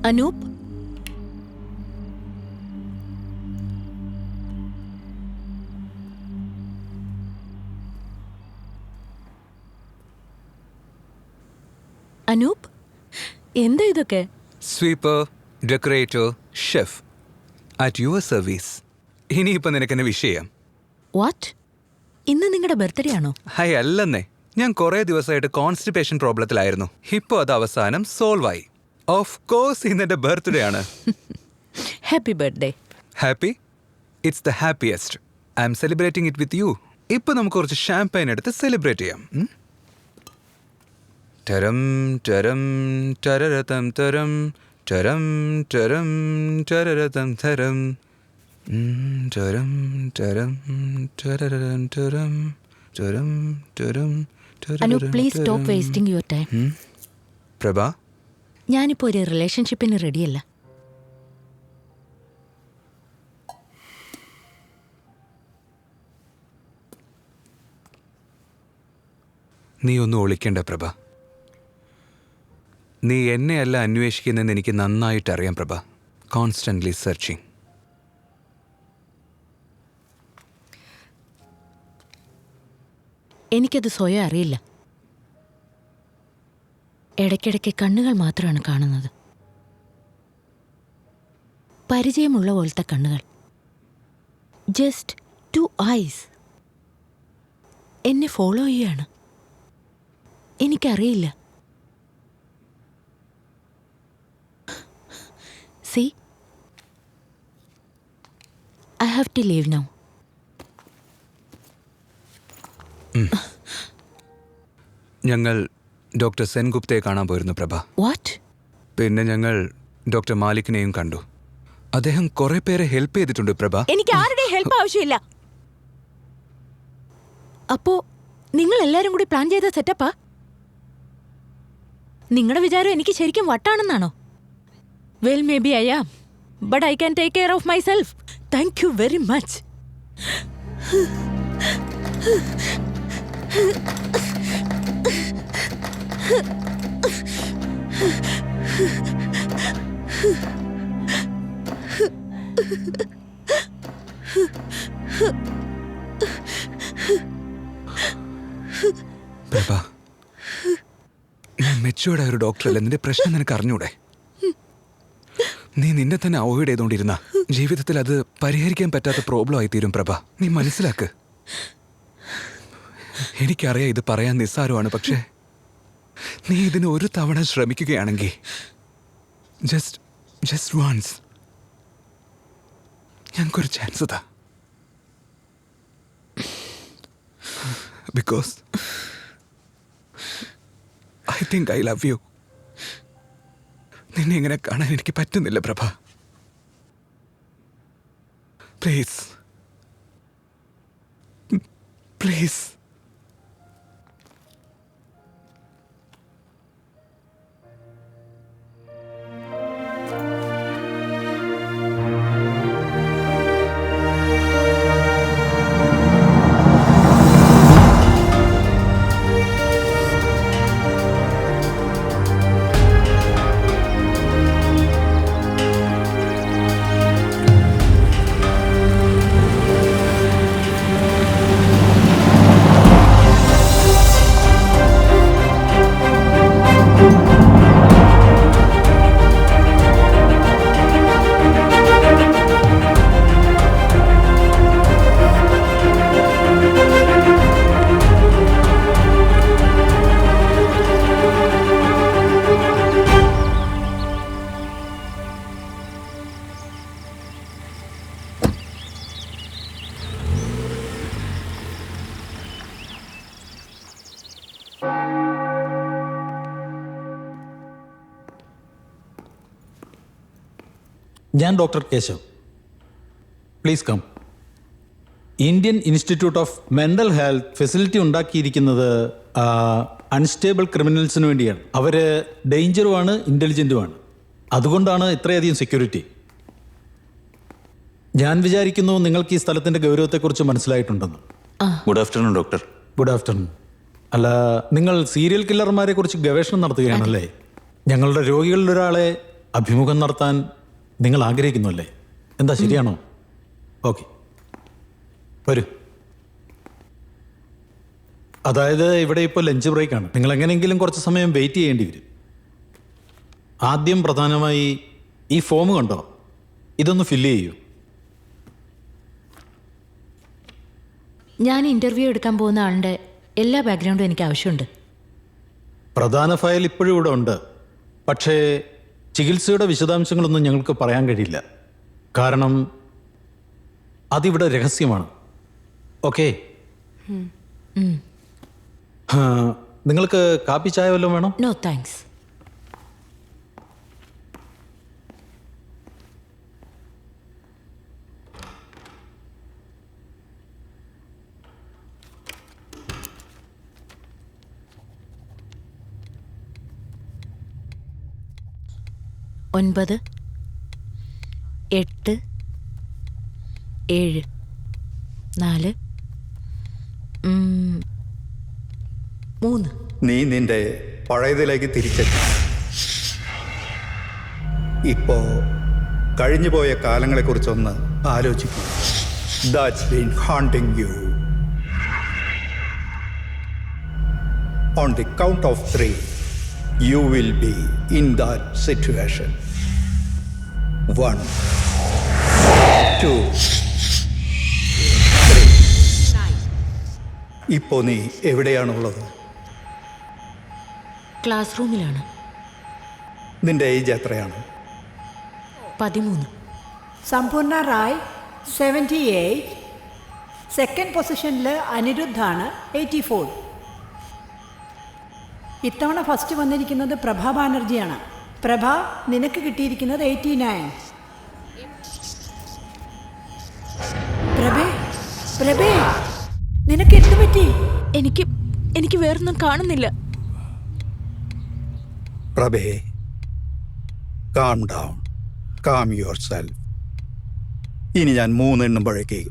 അനൂപ്, അനൂപ്, എന്താ ഇതൊക്കെ? Sweeper, decorator, chef at your service. ഇനിയിപ്പോൾ നിനക്കെന്നെ വിഷയം. വാട്ട്? ഇന്ന് നിങ്ങളുടെ ബർത്ത്ഡേ ആണോ? ഹൈ അല്ലെന്നേ, ഞാൻ കുറേ ദിവസമായിട്ട് കോൺസ്റ്റിപ്പേഷൻ പ്രോബ്ലത്തിലായിരുന്നു. ഇപ്പോൾ അത് അവസാനം സോൾവ് ആയി. ഓഫ് കോഴ്സ് ഇന്ന് എൻ്റെ ബർത്ത്ഡേ ആണ്. Happy birthday. Happy? It's the happiest. I M celebrating it with you. ഇപ്പോൾ നമുക്ക് കുറച്ച് ഷാമ്പയിൻ എടുത്ത് സെലിബ്രേറ്റ് ചെയ്യാം. ടരം ടരം ടരരതം തരം ടരം ടരം ടരരതം തരം ടരം ടരം ടരരതം തരം ടരം ടരം Anoop, please stop wasting your time. Prabha, ഞാനിപ്പോൾ ഒരു റിലേഷൻഷിപ്പിന് റെഡിയല്ല. നീ ഒന്നും ഒളിക്കണ്ട പ്രഭ. നീ എന്നെയല്ല അന്വേഷിക്കുന്നതെന്ന് എനിക്ക് നന്നായിട്ട് അറിയാം പ്രഭ. Constantly searching. എനിക്കത് സ്വയം അറിയില്ല. ഇടയ്ക്കിടയ്ക്ക് കണ്ണുകൾ മാത്രമാണ് കാണുന്നത്. പരിചയമുള്ള പോലത്തെ കണ്ണുകൾ. Just 2 eyes. എന്നെ ഫോളോ ചെയ്യാണ്. എനിക്കറിയില്ല. See, I have to leave now. ഞങ്ങൾ ഡോക്ടർ സെൻഗുപ്തയെ കാണാൻ പോയിരുന്നു പ്രഭ. What? പിന്നെ ഞങ്ങൾ ഡോക്ടർ മാലിക്കിനെയും കണ്ടു. അദ്ദേഹം കുറെ പേരെ ഹെൽപ്പ് ചെയ്തിട്ടുണ്ട് പ്രഭ. എനിക്ക് ആരുടെ ഹെൽപ്പ് ആവശ്യമില്ല. അപ്പോ നിങ്ങൾ എല്ലാരും കൂടി പ്ലാൻ ചെയ്ത സെറ്റപ്പാ? നിങ്ങളുടെ വിചാരം എനിക്ക് ശരിക്കും വട്ടാണെന്നാണോ? Well, maybe I am, but I can take care of myself. Thank you very much. Prabha, ഞാൻ മെച്ചുവേർഡായ ഒരു ഡോക്ടറല്ല. നിന്റെ പ്രശ്നം നിനക്ക് അറിഞ്ഞൂടെ? നീ നിന്നെ തന്നെ അവോയ്ഡ് ചെയ്തുകൊണ്ടിരുന്ന ജീവിതത്തിൽ അത് പരിഹരിക്കാൻ പറ്റാത്ത പ്രോബ്ലം ആയി തീരും പ്രഭ. നീ മനസ്സിലാക്ക്. എനിക്കറിയാം ഇത് പറയാൻ നിസ്സാരമാണ്, പക്ഷേ നീ ഇതിന് ഒരു തവണ ശ്രമിക്കുകയാണെങ്കിൽ ജസ്റ്റ് വൺസ് ഞങ്ങൾക്കൊരു ചാൻസ് താ. Because I think I love you. നിന്നെ ഇങ്ങനെ കാണാൻ എനിക്ക് പറ്റുന്നില്ല പ്രഭ. Please please. ഞാൻ doctor Keshav. Please come. Indian institute of mental health facility ഉണ്ടാക്കിയിരിക്കുന്നത് അൺസ്റ്റേബിൾ ക്രിമിനൽസിന് വേണ്ടിയാണ്. അവർ ഡേഞ്ചറുമാണ്, ഇൻ്റലിജൻറ്റുമാണ്. അതുകൊണ്ടാണ് ഇത്രയധികം സെക്യൂരിറ്റി. ഞാൻ വിചാരിക്കുന്നു നിങ്ങൾക്ക് ഈ സ്ഥലത്തിൻ്റെ ഗൗരവത്തെക്കുറിച്ച് മനസ്സിലായിട്ടുണ്ടെന്ന്. Good afternoon doctor. Good afternoon. അല്ല, നിങ്ങൾ സീരിയൽ കില്ലർമാരെ കുറിച്ച് ഗവേഷണം നടത്തുകയാണല്ലേ? ഞങ്ങളുടെ രോഗികളിൽ ഒരാളെ അഭിമുഖം നടത്താൻ നിങ്ങൾ ആഗ്രഹിക്കുന്നു അല്ലേ? എന്താ, ശരിയാണോ? ഓക്കെ, വരൂ. അതായത് ഇവിടെ ഇപ്പോൾ ലഞ്ച് ബ്രേക്കാണ്. നിങ്ങൾ എങ്ങനെയെങ്കിലും കുറച്ച് സമയം വെയിറ്റ് ചെയ്യേണ്ടി വരും. ആദ്യം പ്രധാനമായി ഈ ഫോം കണ്ടോ, ഇതൊന്ന് ഫില്ല് ചെയ്യൂ. ഞാൻ ഇന്റർവ്യൂ എടുക്കാൻ പോകുന്ന ആളുടെ എല്ലാ ബാക്ക്ഗ്രൗണ്ടും എനിക്ക് ആവശ്യമുണ്ട്. പ്രധാന ഫയൽ ഇപ്പോഴും ഇവിടെ ഉണ്ട്, പക്ഷേ ചികിത്സയുടെ വിശദാംശങ്ങളൊന്നും ഞങ്ങൾക്ക് പറയാൻ കഴിയില്ല. കാരണം അതിവിടെ രഹസ്യമാണ്. ഓക്കെ, നിങ്ങൾക്ക് കാപ്പി ചായ വല്ലതും വേണോ? No thanks. ഒൻപത് 8 7 4 3. നീ നിന്റെ പഴയതിലേക്ക് തിരിച്ചെത്തി. ഇപ്പോ കഴിഞ്ഞുപോയ കാലങ്ങളെക്കുറിച്ചൊന്ന് ആലോചിക്കും. That's been haunting you. On the count of 3, you will be in that situation. 1, 2, 3. ഇപ്പോ നീ എവിടെയാണുള്ളത്? ക്ലാസ് റൂമിലാണ്. നിന്റെ ഏജ് എത്രയാണ്? 13. സമ്പൂർണ്ണ റായ് 78. സെക്കൻഡ് പൊസിഷനിൽ അനിരുദ്ധാണ് 84. ഇത്തവണ ഫസ്റ്റ് വന്നിരിക്കുന്നത് പ്രഭ ബാനർജിയാണ്. പ്രഭ, നിനക്ക് കിട്ടിയിരിക്കുന്നത് 89. പ്രഭേ, നിനക്ക് എന്ത് പറ്റി? എനിക്ക് വേറൊന്നും കാണുന്നില്ല. പ്രഭേ, calm down. Calm yourself. ഇനി ഞാൻ 3 എണ്ണുമ്പോഴേക്ക്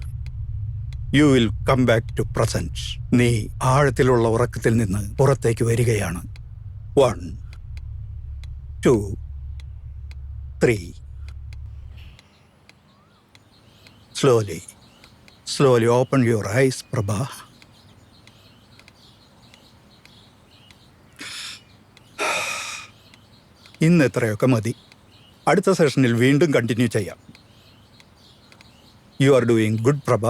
you will come back to present. നീ ആഴത്തിലുള്ള ഉറക്കത്തിൽ നിന്ന് പുറത്തേക്ക് വരികയാണ്. 1, 2, 3. Slowly open your eyes, Prabha. ഇന്ന് എത്രയൊക്കെ മതി. അടുത്ത സെഷനിൽ വീണ്ടും കണ്ടിന്യൂ ചെയ്യാം. യു ആർ ഡൂയിങ് ഗുഡ്, പ്രഭ.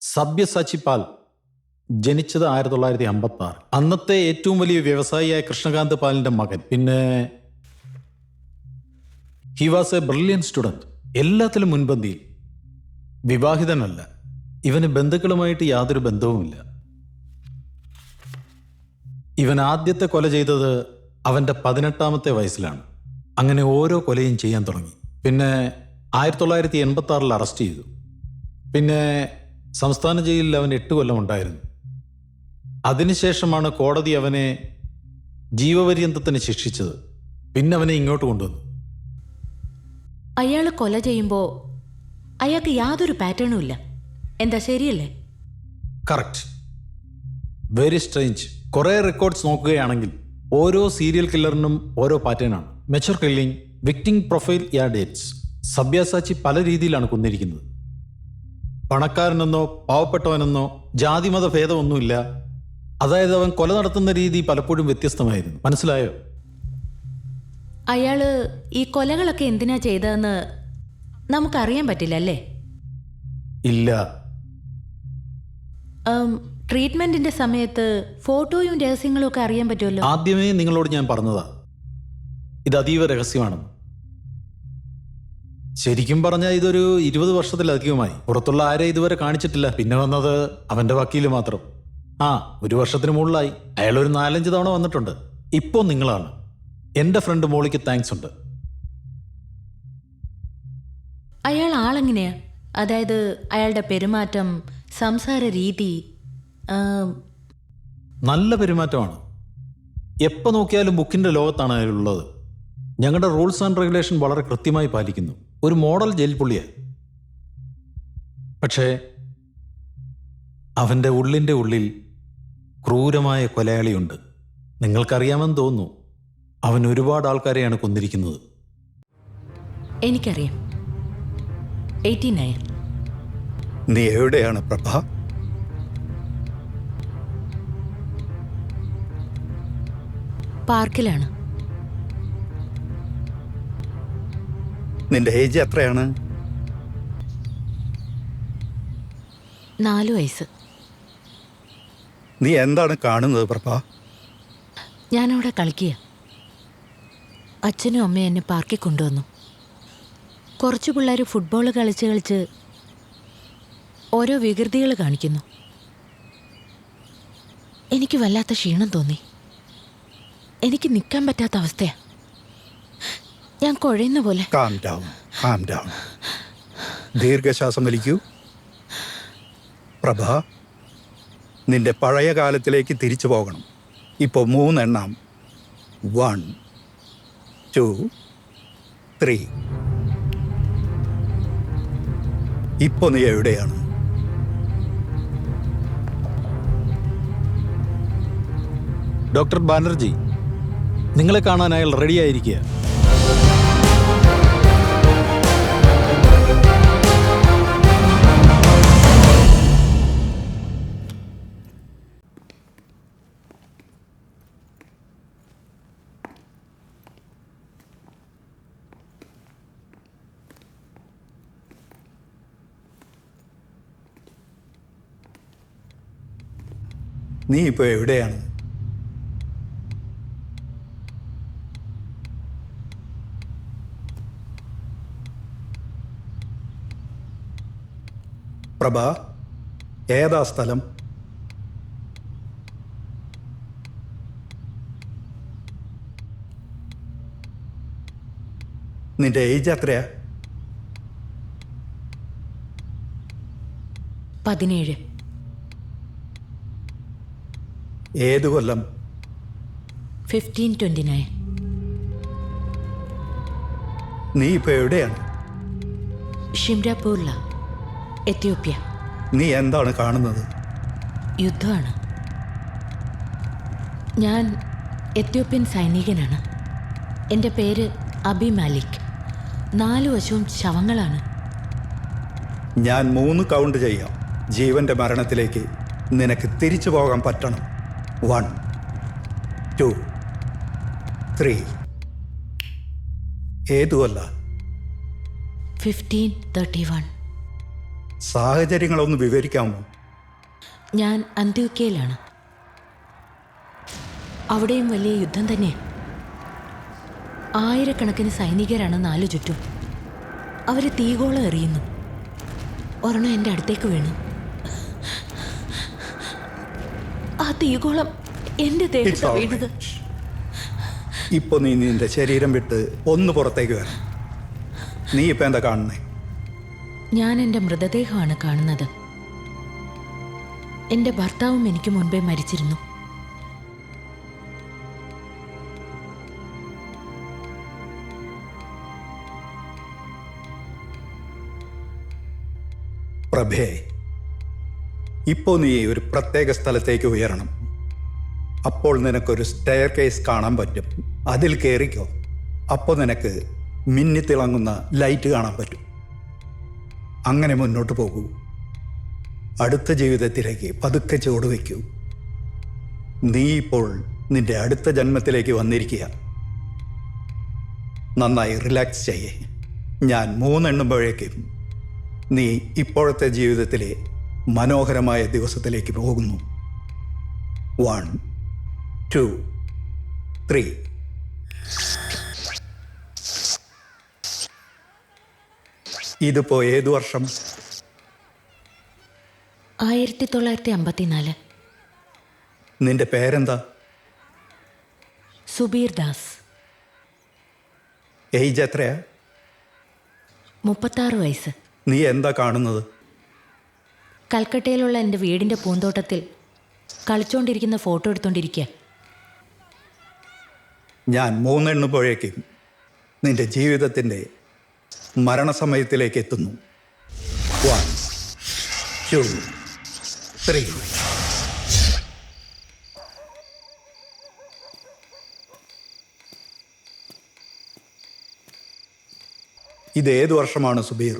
സബ്യസാച്ചി പാൽ ജനിച്ചത് 1956. അന്നത്തെ ഏറ്റവും വലിയ വ്യവസായിയായ കൃഷ്ണകാന്ത് പാലിന്റെ മകൻ. പിന്നെ he was A brilliant student, എല്ലാത്തിലും മുൻപന്തിയിൽ. വിവാഹിതനല്ല. ഇവന് ബന്ധുക്കളുമായിട്ട് യാതൊരു ബന്ധവുമില്ല. ഇവൻ ആദ്യത്തെ കൊല ചെയ്തത് അവൻ്റെ 18ാമത്തെ വയസ്സിലാണ്. അങ്ങനെ ഓരോ കൊലയും ചെയ്യാൻ തുടങ്ങി. പിന്നെ 1986 അറസ്റ്റ് ചെയ്തു. പിന്നെ സംസ്ഥാന ജയിലിൽ അവൻ 8 കൊല്ലം ഉണ്ടായിരുന്നു. അതിനുശേഷമാണ് കോടതി അവനെ ജീവപര്യന്തത്തിന് ശിക്ഷിച്ചത്. പിന്നെ അവനെ ഇങ്ങോട്ട് കൊണ്ടുവന്നു. അയാൾ കൊല ചെയ്യുമ്പോൾ അയാൾക്ക് യാതൊരു പാറ്റേണും ഇല്ല. എന്താ ശരിയല്ലേ? കറക്റ്റ്. Very strange. കുറേ റെക്കോർഡ്സ് നോക്കുകയാണെങ്കിൽ ഓരോ സീരിയൽ കില്ലറിനും ഓരോ പാറ്റേണാണ്. മെച്ചർ killing, victim profile, dates. Sabyasachi പല രീതിയിലാണ് കൊന്നിരിക്കുന്നത്. പണക്കാരനെന്നോ പാവപ്പെട്ടവനെന്നോ ജാതിമത ഭേദമൊന്നുമില്ല. അതായത് അവൻ കൊല നടത്തുന്ന രീതി പലപ്പോഴും വ്യത്യസ്തമായിരുന്നു. മനസ്സിലായോ? അയാള് ഈ കൊലകളൊക്കെ എന്തിനാ ചെയ്തതെന്ന് നമുക്കറിയാൻ പറ്റില്ല അല്ലേ? ഇല്ല. ട്രീറ്റ്മെന്റിന്റെ സമയത്ത് ഫോട്ടോയും രഹസ്യങ്ങളും ഒക്കെ അറിയാൻ പറ്റുമല്ലോ. ആദ്യമേ നിങ്ങളോട് ഞാൻ പറഞ്ഞതാ, ഇത് അതീവ രഹസ്യമാണെന്ന്. ശരിക്കും പറഞ്ഞാൽ ഇതൊരു 20 വർഷത്തിലധികമായി. പുറത്തുള്ള ആരെ ഇതുവരെ കാണിച്ചിട്ടില്ല. പിന്നെ വന്നത് അവന്റെ വക്കീല് മാത്രം. 1 വർഷത്തിന് മുകളിലായി. അയാൾ ഒരു 4-5 തവണ വന്നിട്ടുണ്ട്. ഇപ്പോൾ നിങ്ങളാണ്. എൻ്റെ ഫ്രണ്ട് മോളിക്ക് താങ്ക്സ് ഉണ്ട്. അയാൾ ആളെങ്ങനെയാ? അതായത് അയാളുടെ പെരുമാറ്റം, സംസാര രീതി? നല്ല പെരുമാറ്റമാണ്. എപ്പോൾ നോക്കിയാലും ബുക്കിൻ്റെ ലോകത്താണ് അയാളുള്ളത്. ഞങ്ങളുടെ റൂൾസ് ആൻഡ് റെഗുലേഷൻ വളരെ കൃത്യമായി പാലിക്കുന്നു. ഒരു മോഡൽ ജയിൽ പുള്ളിയാണ്. പക്ഷേ അവൻ്റെ ഉള്ളിൻ്റെ ഉള്ളിൽ ക്രൂരമായ കൊലയാളിയുണ്ട്. നിങ്ങൾക്കറിയാമെന്ന് തോന്നുന്നു. അവൻ ഒരുപാട് ആൾക്കാരെയാണ് കൊന്നിരിക്കുന്നത്. എനിക്കറിയാം. 89. നീ എവിടെയാണ് പ്രഭ? പാർക്കിലാണ്. നിന്റെ ഏജ് എത്രയാണ്? 4 വയസ്സ്. നീ എന്താണ് കാണുന്നത് പ്രഭ? ഞാനവിടെ കളിക്കുക. അച്ഛനും അമ്മയും എന്നെ പാർക്കിൽ കൊണ്ടുവന്നു. കുറച്ച് പിള്ളേർ ഫുട്ബോൾ കളിച്ച് ഓരോ വികൃതികൾ കാണിക്കുന്നു. എനിക്ക് വല്ലാത്ത ക്ഷീണം തോന്നി. എനിക്ക് നിൽക്കാൻ പറ്റാത്ത അവസ്ഥയാ. ഞാൻ കുഴയുന്ന പോലെ. Calm down. ദീർഘശ്വാസം വലിക്കൂ. പ്രഭ, നിന്റെ പഴയ കാലത്തിലേക്ക് തിരിച്ചു പോകണം. ഇപ്പോൾ 3 എണ്ണം. 1 2 3. ഇപ്പൊ നീ എവിടെയാണ്? ഡോക്ടർ ബാനർജി, നിങ്ങളെ കാണാൻ അയാൾ റെഡിയായിരിക്കുക. നീ ഇപ്പോൾ എവിടെയാണ്? പ്രഭ, ഏതാ സ്ഥലം? നിന്റെ ഏജ് എത്രയാ? 17. ഏത് കൊല്ലം? 1529. നീ ഇപ്പോൾ എവിടെയാണ്? ഷിംരാപൂർല, എത്യോപ്യ. നീ എന്താണ് കാണുന്നത്? യുദ്ധമാണ്. ഞാൻ എത്യോപ്യൻ സൈനികനാണ്. എൻ്റെ പേര് അബി മാലിക്. 4 വശവും ശവങ്ങളാണ്. ഞാൻ 3 കൗണ്ട് ചെയ്യാം. ജീവന്റെ മരണത്തിലേക്ക് നിനക്ക് തിരിച്ചു പോകാൻ പറ്റണം. 1 2 3. ഏതുമല്ല. 1531. സാഹചര്യങ്ങളൊന്ന് വിവരിക്കാമോ? ഞാൻ അന്ത്യോക്യയിലാണ്. അവിടെയും വലിയ യുദ്ധം തന്നെ. 1000കണക്കിന് സൈനികരാണ് 4 ചുറ്റും. അവർ തീഗോളം എറിയുന്നു. ഒരെണ്ണം എൻ്റെ അടുത്തേക്ക് വീണു. ആ തീഗോളം എൻ്റെ ദേഹത്ത് വീണത്. ഇപ്പൊ നീ നിന്റെ ശരീരം വിട്ട് ഒന്ന് പുറത്തേക്ക് വരണം. നീ ഇപ്പൊ എന്താ കാണുന്നേ? ഞാൻ എൻ്റെ മൃതദേഹമാണ് കാണുന്നത്. എൻ്റെ ഭർത്താവും എനിക്ക് മുൻപേ മരിച്ചിരുന്നു. പ്രഭേ, ഇപ്പോൾ നീ ഒരു പ്രത്യേക സ്ഥലത്തേക്ക് ഉയരണം. അപ്പോൾ നിനക്കൊരു സ്റ്റെയർ കേസ് കാണാൻ പറ്റും. അതിൽ കയറിക്കോ. അപ്പോൾ നിനക്ക് മിന്നിത്തിളങ്ങുന്ന ലൈറ്റ് കാണാൻ പറ്റും. അങ്ങനെ മുന്നോട്ട് പോകൂ. അടുത്ത ജീവിതത്തിലേക്ക് പതുക്കെ ചുവട് വയ്ക്കൂ. നീ ഇപ്പോൾ നിന്റെ അടുത്ത ജന്മത്തിലേക്ക് വന്നിരിക്കുക. നന്നായി റിലാക്സ് ചെയ്യേ. ഞാൻ 3 എണ്ണുമ്പോഴേക്കും നീ ഇപ്പോഴത്തെ ജീവിതത്തിലെ മനോഹരമായ ദിവസത്തിലേക്ക് പോകുന്നു. 1 2 3. ഇതിപ്പോ ഏതു വർഷം? 1954. നിന്റെ പേരെന്താ? സുബീർ ദാസ്. ഏജ് എത്രയാ? 36 വയസ്സ്. നീ എന്താ കാണുന്നത്? കൽക്കട്ടയിലുള്ള എൻ്റെ വീടിൻ്റെ പൂന്തോട്ടത്തിൽ കളിച്ചുകൊണ്ടിരിക്കുന്ന ഫോട്ടോ എടുത്തുകൊണ്ടിരിക്കുക. ഞാൻ 3 എണ്ണുമ്പോഴേക്കും നിന്റെ ജീവിതത്തിൻ്റെ മരണസമയത്തിലേക്ക് എത്തുന്നു. 1 2 3. ഇത് ഏത് വർഷമാണ് സുബീർ?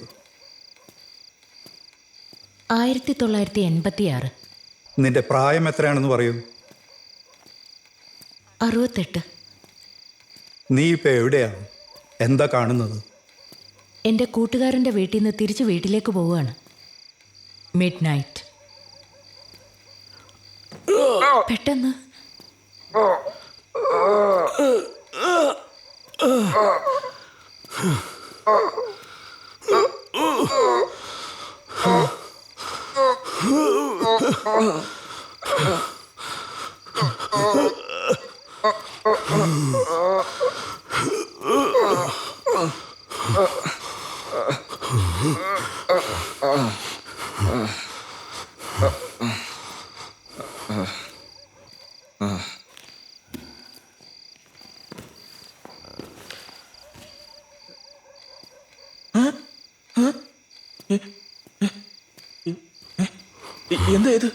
1986. നിന്റെ പ്രായം എത്രയാണെന്ന് പറയൂ. 68. നീ ഇപ്പം എവിടെയാണ്? എന്താ കാണുന്നത്? എൻ്റെ കൂട്ടുകാരൻ്റെ വീട്ടിൽ നിന്ന് തിരിച്ച് വീട്ടിലേക്ക് പോവുകയാണ്. Mid night. പെട്ടെന്ന് എന്താ ഇത്?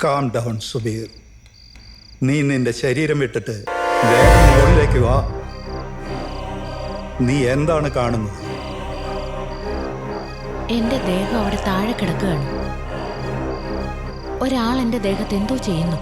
Calm down Subeer. നീ നിന്റെ ശരീരം വിട്ടിട്ട് വേഗം മുകളിലേക്ക് വാ. നീ എന്താണ് കാണുന്നത്? എൻ്റെ ദേഹം അവിടെ താഴെ കിടക്കുകയാണ്. ഒരാൾ എൻ്റെ ദേഹത്ത് എന്തോ ചെയ്യുന്നു.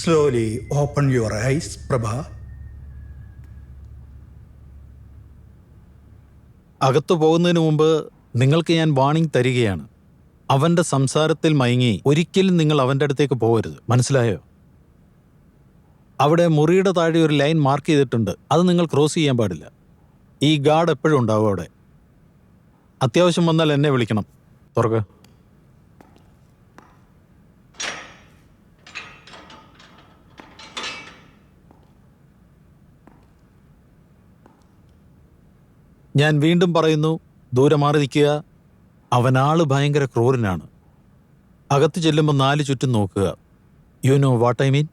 Slowly open your eyes, Prabha. അകത്തു പോകുന്നതിന് മുമ്പ് നിങ്ങൾക്ക് ഞാൻ വാണിംഗ് തരികയാണ്. അവൻ്റെ സംസാരത്തിൽ മയങ്ങി ഒരിക്കലും നിങ്ങൾ അവൻ്റെ അടുത്തേക്ക് പോകരുത്. മനസ്സിലായോ? അവിടെ മുറിയുടെ താഴെ ഒരു ലൈൻ മാർക്ക് ചെയ്തിട്ടുണ്ട്. അത് നിങ്ങൾ ക്രോസ് ചെയ്യാൻ പാടില്ല. ഈ ഗാർഡ് എപ്പോഴും ഉണ്ടാവും അവിടെ. അത്യാവശ്യം വന്നാൽ എന്നെ വിളിക്കണം. തുറക്കുക. ഞാൻ വീണ്ടും പറയുന്നു, ദൂരെ മാറി നിൽക്കുക. അവനാള് ഭയങ്കര ക്രൂരനാണ്. അകത്ത് ചെല്ലുമ്പോൾ 4 ചുറ്റും നോക്കുക. U know what I mean?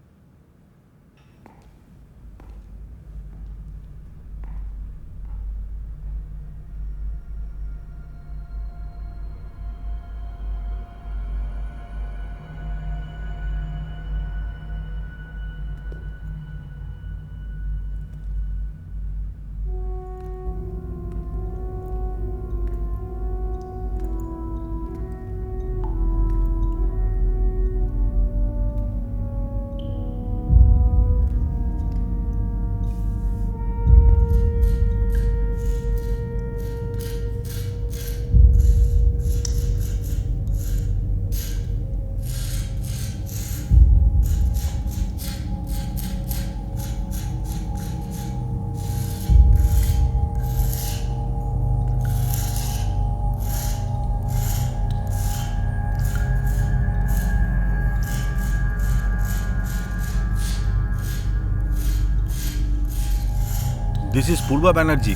This is Purva Banerjee.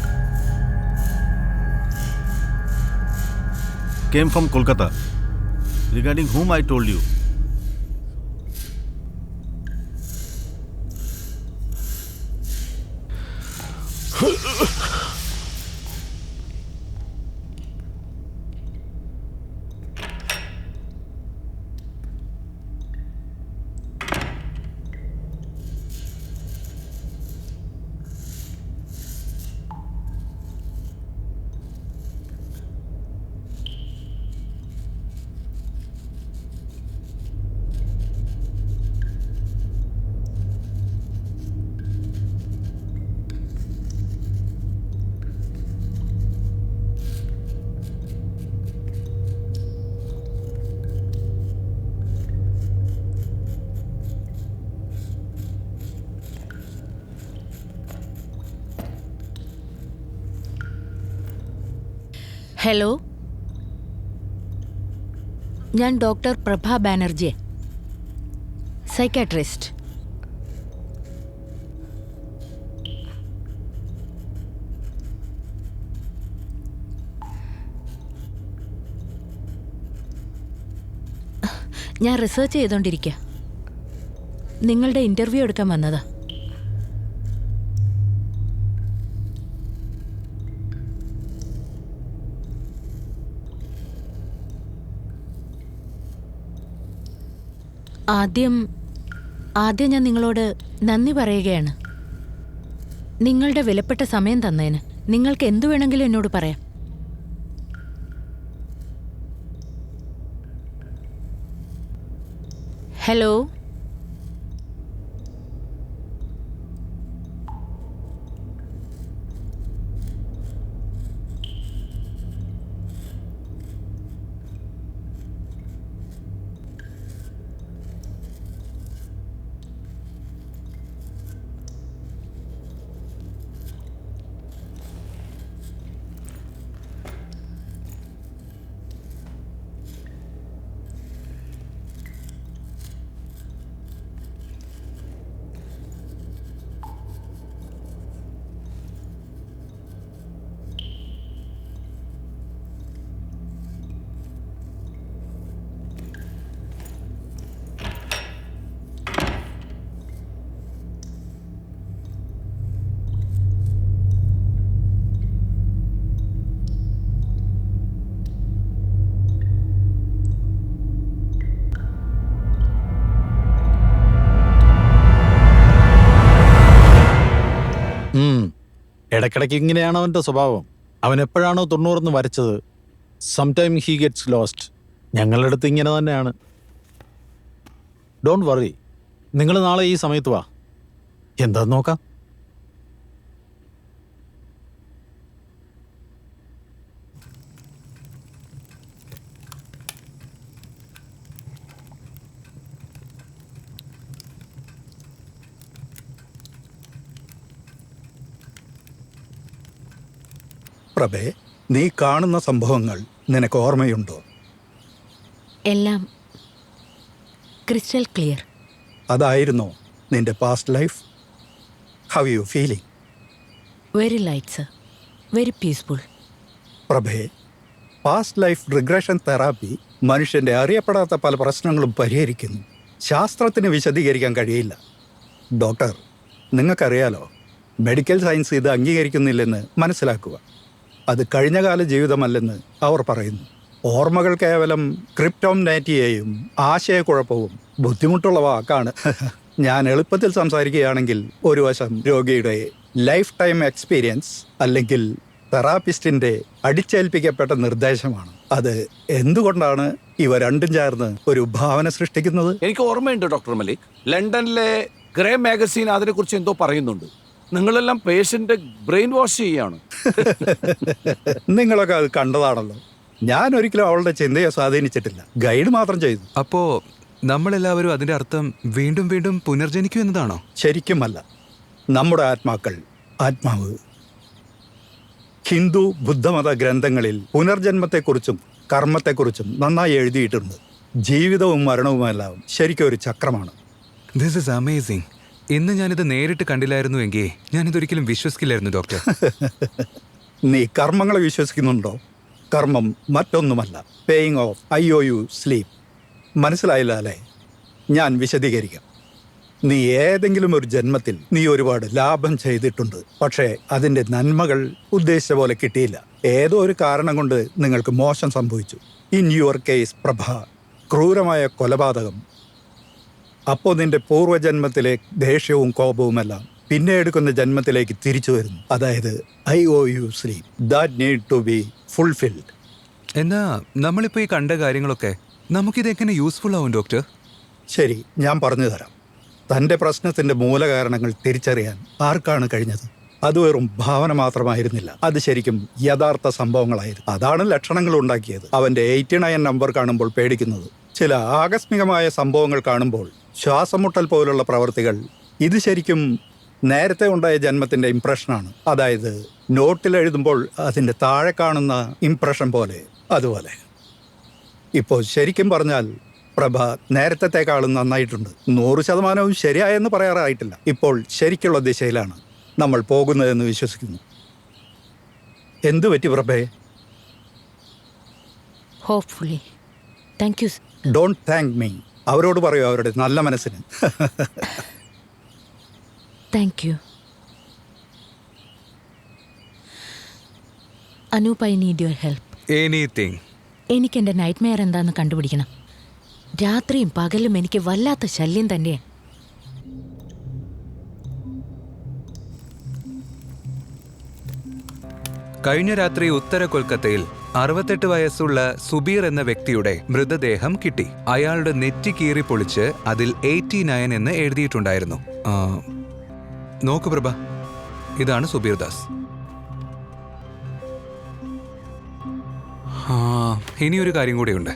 Came from Kolkata. Regarding whom I told you. Hello, ഞാൻ ഡോക്ടർ പ്രഭ ബാനർജി, സൈക്കാട്രിസ്റ്റ്. ഞാൻ റിസർച്ച് ചെയ്തോണ്ടിരിക്കുക. നിങ്ങളുടെ ഇന്റർവ്യൂ എടുക്കാൻ വന്നതാ. ആദ്യം ഞാൻ നിങ്ങളോട് നന്ദി പറയുകയാണ്. നിങ്ങളുടെ വിലപ്പെട്ട സമയം തന്നതിന്. നിങ്ങൾക്ക് എന്തു വേണമെങ്കിലും എന്നോട് പറയാം. ഹലോ, ഇടയ്ക്കിടയ്ക്ക് ഇങ്ങനെയാണ് അവൻ്റെ സ്വഭാവം. അവൻ എപ്പോഴാണോ 90 വരച്ചത്, സംടൈം ഹീ ഗെറ്റ്സ് ലോസ്റ്റ്. ഞങ്ങളുടെ അടുത്ത് ഇങ്ങനെ തന്നെയാണ്. ഡോണ്ട് വറി, നിങ്ങൾ നാളെ ഈ സമയത്ത് വാ, എന്താന്ന് നോക്കാം. പ്രഭേ, നീ കാണുന്ന സംഭവങ്ങൾ നിനക്ക് ഓർമ്മയുണ്ടോ? എല്ലാം ക്രിസ്റ്റൽ ക്ലിയർ. അതായിരുന്നോ നിന്റെ past life? How you feeling? Very light sir, very peaceful. പ്രഭേ, പാസ്റ്റ് ലൈഫ് റിഗ്രഷൻ തെറാപ്പി മനുഷ്യൻ്റെ അറിയപ്പെടാത്ത പല പ്രശ്നങ്ങളും പരിഹരിക്കുന്നു. ശാസ്ത്രത്തിന് വിശദീകരിക്കാൻ കഴിയില്ല. ഡോക്ടർ, നിങ്ങൾക്കറിയാലോ, മെഡിക്കൽ സയൻസ് ഇത് അംഗീകരിക്കുന്നില്ലെന്ന് മനസ്സിലാക്കുക. അത് കഴിഞ്ഞകാല ജീവിതമല്ലെന്ന് അവർ പറയുന്നു. ഓർമ്മകൾ കേവലം ക്രിപ്റ്റോംനാറ്റിയെയും ആശയക്കുഴപ്പവും ബുദ്ധിമുട്ടുള്ള വാക്കാണ്. ഞാൻ എളുപ്പത്തിൽ സംസാരിക്കുകയാണെങ്കിൽ ഒരു വശം രോഗിയുടെ ലൈഫ് ടൈം എക്സ്പീരിയൻസ് അല്ലെങ്കിൽ തെറാപ്പിസ്റ്റിൻ്റെ അടിച്ചേൽപ്പിക്കപ്പെട്ട നിർദ്ദേശമാണ്. അത് എന്തുകൊണ്ടാണ് ഇവ രണ്ടും ചേർന്ന് ഒരു ഭാവന സൃഷ്ടിക്കുന്നത്? എനിക്ക് ഓർമ്മയുണ്ട് ഡോക്ടർ മലിക്, ലണ്ടനിലെ ഗ്രേ മാഗസീൻ അതിനെക്കുറിച്ച് എന്തോ പറയുന്നുണ്ട്. നിങ്ങളെല്ലാം പേഷ്യന്റ് ബ്രെയിൻ വാഷ് ചെയ്യാണ്. നിങ്ങളൊക്കെ അത് കണ്ടതാണല്ലോ. ഞാൻ ഒരിക്കലും അവളുടെ ചിന്തയെ സ്വാധീനിച്ചിട്ടില്ല, ഗൈഡ് മാത്രം ചെയ്തു. അപ്പോ നമ്മളെല്ലാവരും അതിന്റെ അർത്ഥം വീണ്ടും വീണ്ടും പുനർജനിക്കും എന്നതാണോ? ശരിക്കുമല്ല. നമ്മുടെ ആത്മാവ് ഹിന്ദു ബുദ്ധമത ഗ്രന്ഥങ്ങളിൽ പുനർജന്മത്തെക്കുറിച്ചും കർമ്മത്തെക്കുറിച്ചും നന്നായി എഴുതിയിട്ടുണ്ട്. ജീവിതവും മരണവുമെല്ലാം ശരിക്കും ഒരു ചക്രമാണ്. This is amazing. ഇന്ന് ഞാനിത് നേരിട്ട് കണ്ടില്ലായിരുന്നു എങ്കിൽ ഞാനിതൊരിക്കലും വിശ്വസിക്കില്ലായിരുന്നു ഡോക്ടർ. നീ കർമ്മങ്ങളെ വിശ്വസിക്കുന്നുണ്ടോ? കർമ്മം മറ്റൊന്നുമല്ല, പേയിങ് ഓഫ് IOU സ്ലീപ്പ്. മനസ്സിലായില്ല അല്ലേ? ഞാൻ വിശദീകരിക്കാം. നീ ഏതെങ്കിലും ഒരു ജന്മത്തിൽ നീ ഒരുപാട് ലാഭം ചെയ്തിട്ടുണ്ട്, പക്ഷേ അതിൻ്റെ നന്മകൾ ഉദ്ദേശിച്ച പോലെ കിട്ടിയില്ല. ഏതോ ഒരു കാരണം കൊണ്ട് നിങ്ങൾക്ക് മോശം സംഭവിച്ചു. ഇൻ യുവർ കേസ് പ്രഭ, ക്രൂരമായ കൊലപാതകം. അപ്പോൾ നിന്റെ പൂർവ്വജന്മത്തിലെ ദേഷ്യവും കോപവുമെല്ലാം പിന്നെ എടുക്കുന്ന ജന്മത്തിലേക്ക് തിരിച്ചു വരുന്നു. അതായത് IOU sleep that need to be fulfilled. എന്നാ നമ്മളിപ്പോൾ ഈ കണ്ട കാര്യങ്ങളൊക്കെ നമുക്കിതെങ്ങനെ യൂസ്ഫുൾ ആവും ഡോക്ടർ? ശരി, ഞാൻ പറഞ്ഞു തരാം. തൻ്റെ പ്രശ്നത്തിൻ്റെ മൂലകാരണങ്ങൾ തിരിച്ചറിയാൻ ആർക്കാണ് കഴിഞ്ഞത്? അത് വെറും ഭാവന മാത്രമായിരുന്നില്ല, അത് ശരിക്കും യഥാർത്ഥ സംഭവങ്ങളായിരുന്നു. അതാണ് ലക്ഷണങ്ങൾ ഉണ്ടാക്കിയത്. അവൻ്റെ 89 നമ്പർ കാണുമ്പോൾ പേടിക്കുന്നത്, ചില ആകസ്മികമായ സംഭവങ്ങൾ കാണുമ്പോൾ ശ്വാസമുട്ടൽ പോലുള്ള പ്രവർത്തികൾ. ഇത് ശരിക്കും നേരത്തെ ഉണ്ടായ ജന്മത്തിൻ്റെ ഇംപ്രഷനാണ്. അതായത് നോട്ടിൽ എഴുതുമ്പോൾ അതിൻ്റെ താഴെ കാണുന്ന ഇംപ്രഷൻ പോലെ, അതുപോലെ. ഇപ്പോൾ ശരിക്കും പറഞ്ഞാൽ പ്രഭ നേരത്തെക്കാളും നന്നായിട്ടുണ്ട്. 100% ശരിയായെന്ന് പറയാറായിട്ടില്ല. ഇപ്പോൾ ശരിക്കുള്ള ദിശയിലാണ് നമ്മൾ പോകുന്നതെന്ന് വിശ്വസിക്കുന്നു. എന്തു പറ്റി പ്രഭേ? Hopefully. Thank you. Don't thank me. അവരോട് പറയൂ, അവരുടെ നല്ല മനസ്സിന്. Thank you. Anoop, I need your help. Anything. എനിക്ക് എൻ്റെ നൈറ്റ് മെയർ എന്താണെന്ന് കണ്ടുപിടിക്കണം. രാത്രിയും പകലും എനിക്ക് വല്ലാത്ത ശല്യം തന്നെയാണ്. കഴിഞ്ഞ രാത്രി ഉത്തര കൊൽക്കത്തയിൽ 68 വയസ്സുള്ള സുബീർ എന്ന വ്യക്തിയുടെ മൃതദേഹം കിട്ടി. അയാളുടെ നെറ്റി കീറി പൊളിച്ച് അതിൽ 89 എന്ന് എഴുതിയിട്ടുണ്ടായിരുന്നു. നോക്കു പ്രഭ, ഇതാണ് സുബീർ ദാസ്. ഇനിയൊരു കാര്യം കൂടിയുണ്ട്.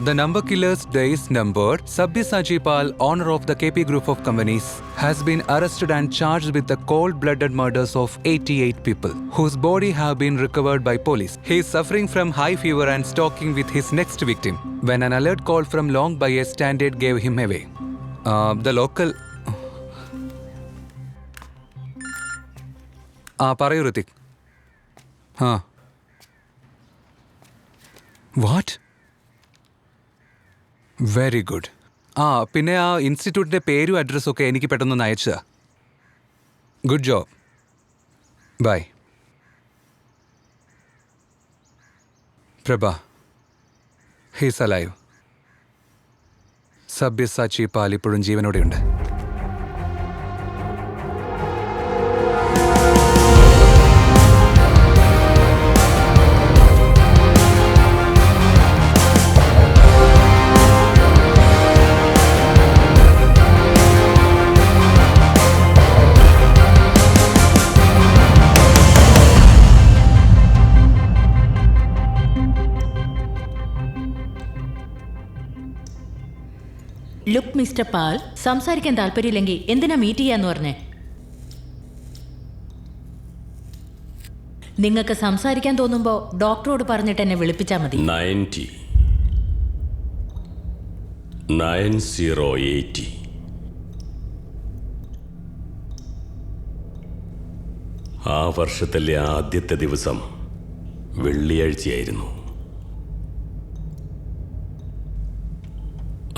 The number killer's days numbered. Sabyasachi Pal, owner of the KP Group of Companies, has been arrested and charged with the cold-blooded murders of 88 people, whose body have been recovered by police. He is suffering from high fever and stalking with his next victim, when an alert call from Long by a standard gave him away. The local... പറയൂ Hrithik. What? Very good. പിന്നെ ആ ഇൻസ്റ്റിറ്റ്യൂട്ടിൻ്റെ പേരും അഡ്രസ്സും ഒക്കെ എനിക്ക് പെട്ടെന്നൊന്ന് അയച്ചതാ. Good job. Bye. Prabha, he's alive. Sabyasachi Pal ഇപ്പോഴും ജീവനോടെയുണ്ട്. ലുക്ക് മിസ്റ്റർ പാൽ, സംസാരിക്കാൻ താല്പര്യമില്ലെങ്കിൽ എന്തിനാ മീറ്റ് ചെയ്യാന്ന് പറഞ്ഞേ? നിങ്ങൾക്ക് സംസാരിക്കാൻ തോന്നുമ്പോൾ ഡോക്ടറോട് പറഞ്ഞിട്ട് എന്നെ വിളിപ്പിച്ചാൽ മതി. 90 ആ വർഷത്തിലെ ആദ്യത്തെ ദിവസം വെള്ളിയാഴ്ചയായിരുന്നു.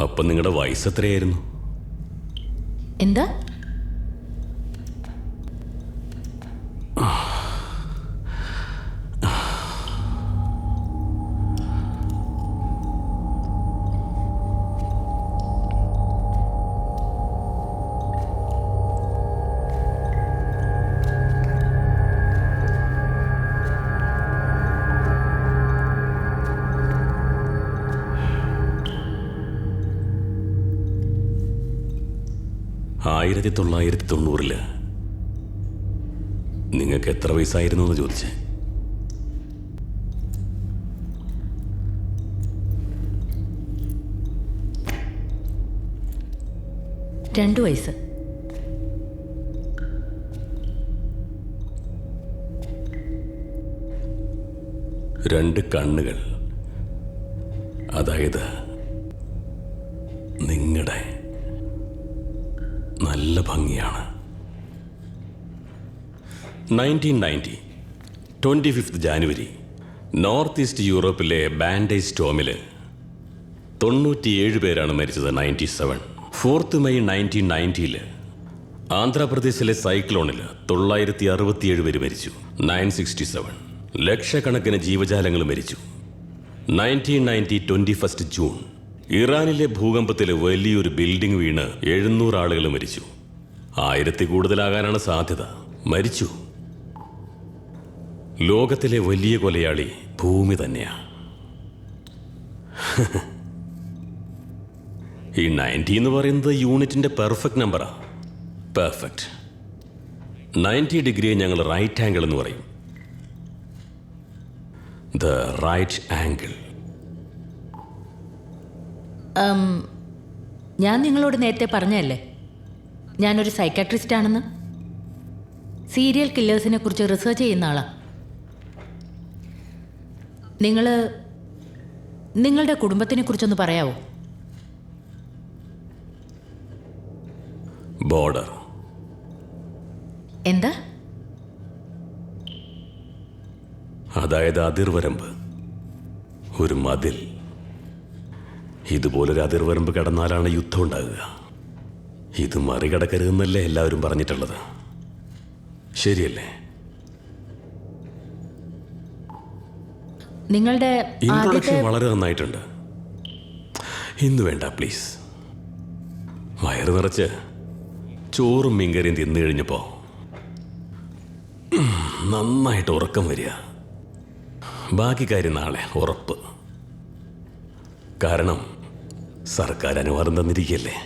അപ്പൊ നിങ്ങളുടെ വയസ്സ് എത്രയായിരുന്നു? എന്താ? ആയിരത്തി 1990 നിങ്ങൾക്ക് എത്ര വയസ്സായിരുന്നു എന്ന് ചോദിച്ചേ. രണ്ട് വയസ്സ്. രണ്ട് കണ്ണുകൾ, അതായത് നിങ്ങളുടെ നല്ല ഭംഗിയാണ്. 1990 25 ജാനുവരി നോർത്ത് ഈസ്റ്റ് യൂറോപ്പിലെ ബാൻഡേജ് സ്റ്റോമിൽ 97 പേരാണ് മരിച്ചത്. 97 4 മെയ് 1990 ആന്ധ്രാപ്രദേശിലെ സൈക്ലോണിൽ 967 പേര് മരിച്ചു. 967 ലക്ഷക്കണക്കിന് ജീവജാലങ്ങൾ മരിച്ചു. 1990 21 ജൂൺ ഇറാനിലെ ഭൂകമ്പത്തിൽ വലിയൊരു ബിൽഡിംഗ് വീണ് 700 ആളുകൾ മരിച്ചു. 1000 കൂടുതലാകാനാണ് സാധ്യത. മരിച്ചു. ലോകത്തിലെ വലിയ കൊലയാളി ഭൂമി തന്നെയാ. ഈ 90 എന്ന് പറയുന്നത് യൂണിറ്റിന്റെ പെർഫെക്റ്റ് നമ്പറാ. പെർഫെക്റ്റ്. 90 ഡിഗ്രിയെ ഞങ്ങൾ റൈറ്റ് ആംഗിൾ എന്ന് പറയും. The right angle. ഞാൻ നിങ്ങളോട് നേരത്തെ പറഞ്ഞല്ലേ, ഞാനൊരു സൈക്കാട്രിസ്റ്റ് ആണെന്ന്? സീരിയൽ കില്ലേഴ്സിനെ കുറിച്ച് റിസർച്ച് ചെയ്യുന്ന ആളാ. നിങ്ങളുടെ കുടുംബത്തിനെ കുറിച്ചൊന്ന് പറയാവോ? ബോർഡർ. എന്താ? അതായത് അതിർവരമ്പ്, ഒരു മതിൽ. ഇതുപോലൊരു അതിർവരമ്പ് കടന്നാലാണ് യുദ്ധം ഉണ്ടാകുക. ഇത് മറികടക്കരുതെന്നല്ലേ എല്ലാവരും പറഞ്ഞിട്ടുള്ളത്, ശരിയല്ലേ? നിങ്ങളുടെ ഇൻട്രൊഡക്ഷൻ വളരെ നന്നായിട്ടുണ്ട്. ഇന്ന് വേണ്ട പ്ലീസ്. വയറ് നിറച്ച് ചോറും മീൻകറിയും തിന്നു കഴിഞ്ഞപ്പോ നന്നായിട്ട് ഉറക്കം വരിക. ബാക്കി കാര്യം നാളെ ഉറപ്പ്. കാരണം സർക്കാർ അനുവാദം തന്നിരിക്കല്ലേ.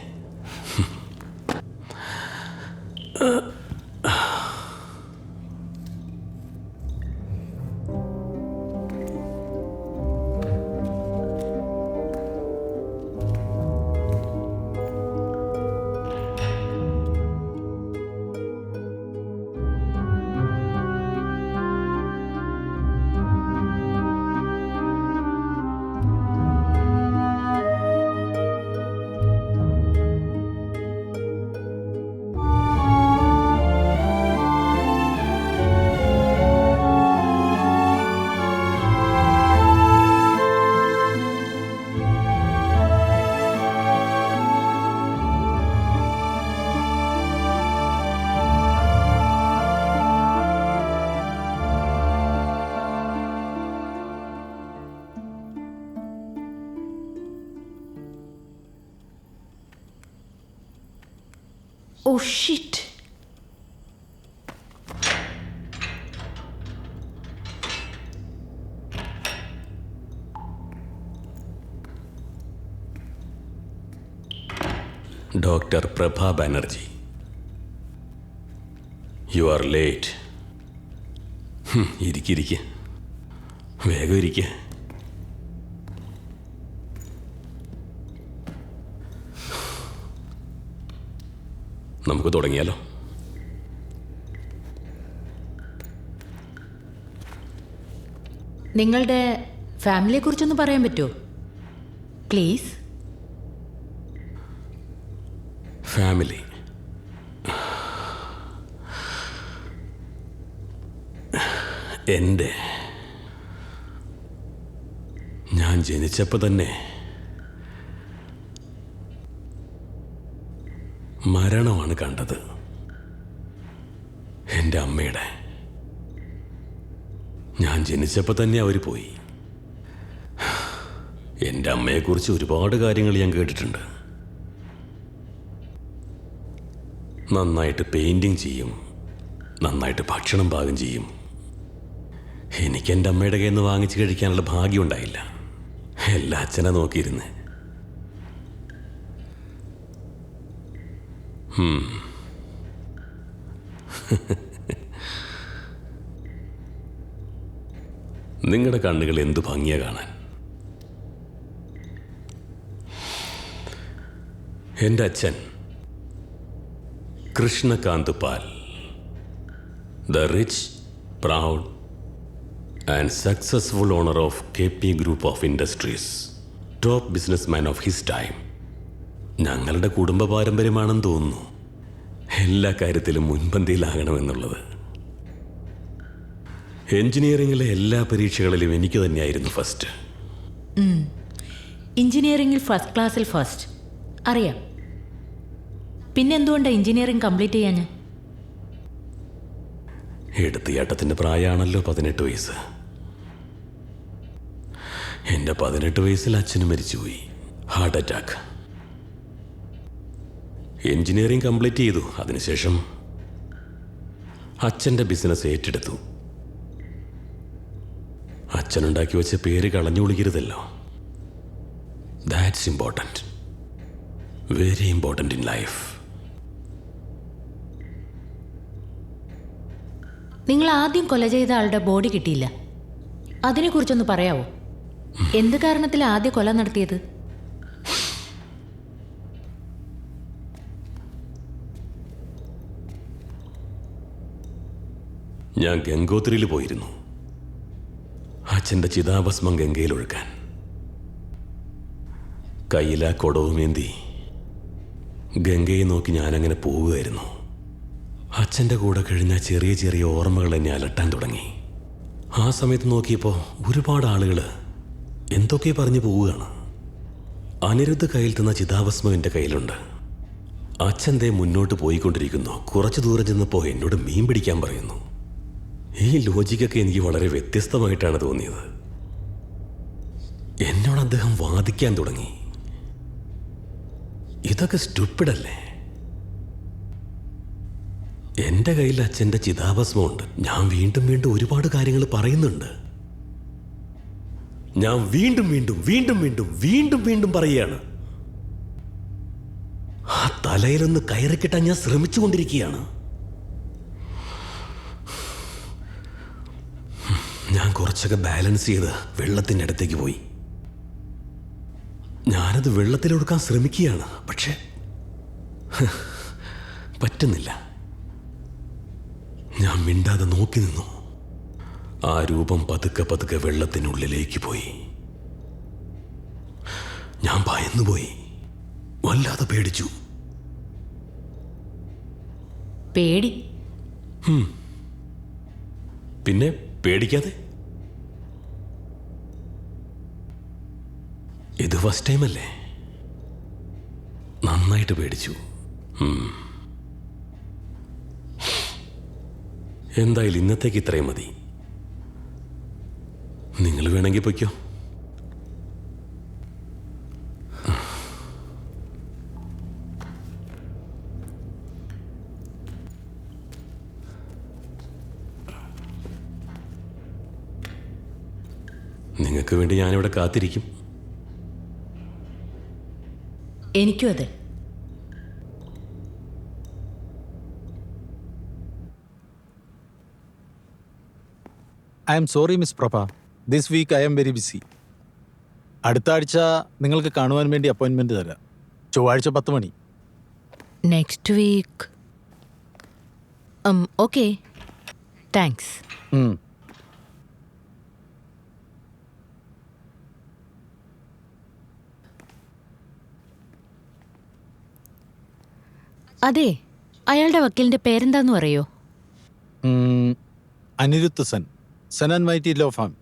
Oh shit. Doctor Prabha Banerjee, you are late. ഇരിക്കിരിക്കെ, വേഗം ഇരിക്കെ. നമുക്ക് തുടങ്ങിയാലോ? നിങ്ങളുടെ ഫാമിലിയെ കുറിച്ചൊന്ന് പറയാൻ പറ്റുമോ പ്ലീസ്? ഫാമിലി ഞാൻ ജനിച്ചപ്പോൾ തന്നെ മരണമാണ് കണ്ടത്. എൻ്റെ അമ്മയുടെ. ഞാൻ ജനിച്ചപ്പോൾ തന്നെ അവർ പോയി. എൻ്റെ അമ്മയെക്കുറിച്ച് ഒരുപാട് കാര്യങ്ങൾ ഞാൻ കേട്ടിട്ടുണ്ട്. നന്നായിട്ട് പെയിൻറ്റിങ് ചെയ്യും, നന്നായിട്ട് ഭക്ഷണം പാകം ചെയ്യും. എനിക്ക് എൻ്റെ അമ്മയുടെ കയ്യിൽ നിന്ന് വാങ്ങിച്ച് കഴിക്കാനുള്ള ഭാഗ്യം ഉണ്ടായില്ല. എല്ലാ അച്ഛനെ നോക്കിയിരുന്ന്. നിങ്ങളുടെ കണ്ണുകൾ എന്തു ഭംഗിയാ കാണാൻ. എൻ്റെ അച്ഛൻ Krishnakant Pal, the rich, proud and successful owner of KP group of industries, top businessman of his time. ഞങ്ങളുടെ കുടുംബ പാരമ്പര്യമാണെന്ന് തോന്നുന്നു എല്ലാ കാര്യത്തിലും മുൻപന്തിയിലാകണമെന്നുള്ളത്. എഞ്ചിനീയറിംഗിലെ എല്ലാ പരീക്ഷകളിലും എനിക്ക് തന്നെയായിരുന്നു ഫസ്റ്റ്. എഞ്ചിനീയറിംഗിൽ ഫസ്റ്റ് ക്ലാസ്സിൽ ഫസ്റ്റ് അറിയാം. പിന്നെന്തുകൊണ്ടാണ് എഞ്ചിനീയറിംഗ് കംപ്ലീറ്റ് ചെയ്യാൻ? എടുത്തിയാട്ടത്തിൻ്റെ പ്രായമാണല്ലോ 18 വയസ്സ്. എൻ്റെ 18 വയസ്സിൽ അച്ഛന് മരിച്ചുപോയി, ഹാർട്ട് അറ്റാക്ക്. എഞ്ചിനീയറിംഗ് കംപ്ലീറ്റ് ചെയ്തു. അതിനുശേഷം അച്ഛൻ്റെ ബിസിനസ് ഏറ്റെടുത്തു. അച്ഛനുണ്ടാക്കി വെച്ച പേര് കളഞ്ഞു വിളിക്കരുതല്ലോ. That's important, very important in life. നിങ്ങൾ ആദ്യം കൊല ചെയ്ത ആളുടെ ബോഡി കിട്ടിയില്ല. അതിനെക്കുറിച്ചൊന്ന് പറയാവോ? എന്ത് കാരണത്തിൽ ആദ്യ കൊല നടത്തിയത്? ഞാൻ ഗംഗോത്രിയിൽ പോയിരുന്നു അച്ഛൻ്റെ ചിതാഭസ്മം ഗംഗയിൽ ഒഴുക്കാൻ. കയ്യിലാ കൊടവുമേന്തി ഗംഗയെ നോക്കി ഞാനങ്ങനെ പോവുകയായിരുന്നു. അച്ഛൻ്റെ കൂടെ കഴിഞ്ഞ ചെറിയ ചെറിയ ഓർമ്മകൾ എന്നെ അലട്ടാൻ തുടങ്ങി. ആ സമയത്ത് നോക്കിയപ്പോൾ ഒരുപാട് ആളുകൾ എന്തൊക്കെ പറഞ്ഞു പോവുകയാണ്. അനിരുദ്ധ കയ്യിൽ തന്ന ചിതാഭസ്മം എൻ്റെ കയ്യിലുണ്ട്. അച്ഛൻ്റെ മുന്നോട്ട് പോയിക്കൊണ്ടിരിക്കുന്നു. കുറച്ച് ദൂരം ചെന്നപ്പോൾ എന്നോട് മീൻ പിടിക്കാൻ പറയുന്നു. ഈ ലോജിക്കൊക്കെ എനിക്ക് വളരെ വ്യത്യസ്തമായിട്ടാണ് തോന്നിയത്. എന്നോട് അദ്ദേഹം വാദിക്കാൻ തുടങ്ങി. ഇതൊക്കെ സ്റ്റുപ്പിഡല്ലേ? എൻ്റെ കയ്യിൽ അച്ഛൻ്റെ ചിതാഭസ്മമുണ്ട്. ഞാൻ വീണ്ടും വീണ്ടും ഒരുപാട് കാര്യങ്ങൾ പറയുന്നുണ്ട്. ഞാൻ വീണ്ടും വീണ്ടും വീണ്ടും വീണ്ടും വീണ്ടും വീണ്ടും പറയുകയാണ്. ആ തലയിലൊന്ന് കയറിക്കിട്ടാൻ ഞാൻ ശ്രമിച്ചുകൊണ്ടിരിക്കുകയാണ്. ഞാൻ കുറച്ചൊക്കെ ബാലൻസ് ചെയ്ത് വെള്ളത്തിൻ്റെ അടുത്തേക്ക് പോയി. ഞാനത് വെള്ളത്തിലൊടുക്കാൻ ശ്രമിക്കുകയാണ്. പക്ഷേ പറ്റുന്നില്ല. ഞാൻ മിണ്ടാതെ നോക്കി നിന്നു. ആ രൂപം പതുക്കെ പതുക്കെ വെള്ളത്തിനുള്ളിലേക്ക് പോയി. ഞാൻ ഭയന്നുപോയി. വല്ലാതെ പേടിച്ചു. പേടി? പിന്നെ പേടിക്കാതെ? ഇത് ഫസ്റ്റ് ടൈം അല്ലേ? നന്നായിട്ട് പേടിച്ചു. എന്തായാലും ഇന്നത്തേക്ക് ഇത്രയും മതി. നിങ്ങൾ വേണമെങ്കിൽ പൊയ്ക്കോ. നിങ്ങൾക്ക് വേണ്ടി ഞാനിവിടെ കാത്തിരിക്കും. എനിക്കും അതെ. I'm sorry miss Prabha, this week I'm very busy. അടുത്ത ആഴ്ച നിങ്ങൾക്ക് കാണുവാൻ വേണ്ടി അപ്പോയിൻമെൻറ്റ് തരാം. ചൊവ്വാഴ്ച 10 മണി. Next week. Okay, thanks. അതെ, അയാളുടെ വക്കീലിന്റെ പേരെന്താന്ന് പറയോ? Aniruddha Sen, Sen and Whitey law firm.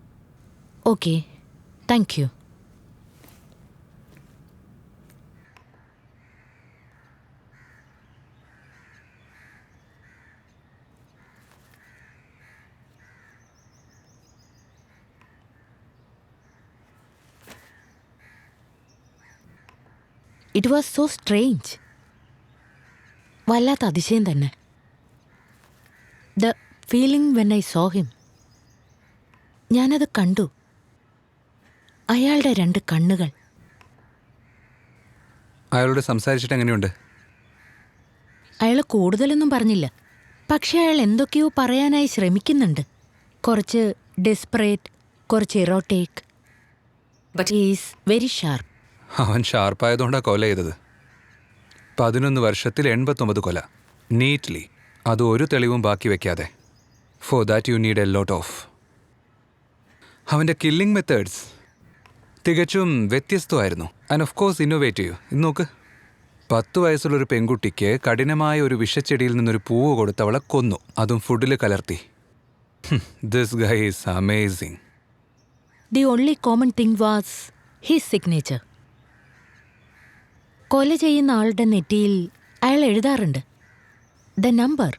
Okay, thank you. It was so strange. വല്ലാത്ത അതിശയം തന്നെ. The feeling when I saw him. ഞാനത് കണ്ടു. അയാളുടെ 2 കണ്ണുകൾ. അയാളോട് സംസാരിച്ചിട്ട് എങ്ങനെയുണ്ട്? അയാൾ കൂടുതലൊന്നും പറഞ്ഞില്ല. പക്ഷെ അയാൾ എന്തൊക്കെയോ പറയാനായി ശ്രമിക്കുന്നുണ്ട്. കുറച്ച് ഡെസ്പറേറ്റ്, കുറച്ച് erotic. But he is very sharp. അവൻ ഷാർപ്പായതുകൊണ്ടാണ് കൊല ചെയ്തത്. 11 വർഷത്തിൽ 89 കൊല, നീറ്റ്ലി. അത് ഒരു തെളിവും ബാക്കി വെക്കാതെ. For that you need a lot of. അവൻ്റെ കില്ലിംഗ് മെത്തേഡ്സ് തികച്ചും വ്യത്യസ്തമായിരുന്നു. And of course innovative. ഇന്ന് നോക്ക്, 10 വയസ്സുള്ളൊരു പെൺകുട്ടിക്ക് കഠിനമായ ഒരു വിഷച്ചെടിയിൽ നിന്നൊരു പൂവ് കൊടുത്ത് അവളെ കൊന്നു, അതും ഫുഡിൽ കലർത്തി. This guy is amazing. The only common thing was his signature. കൊല ചെയ്യുന്ന ആളുടെ നെറ്റിയിൽ അയാൾ എഴുതാറുണ്ട് the number.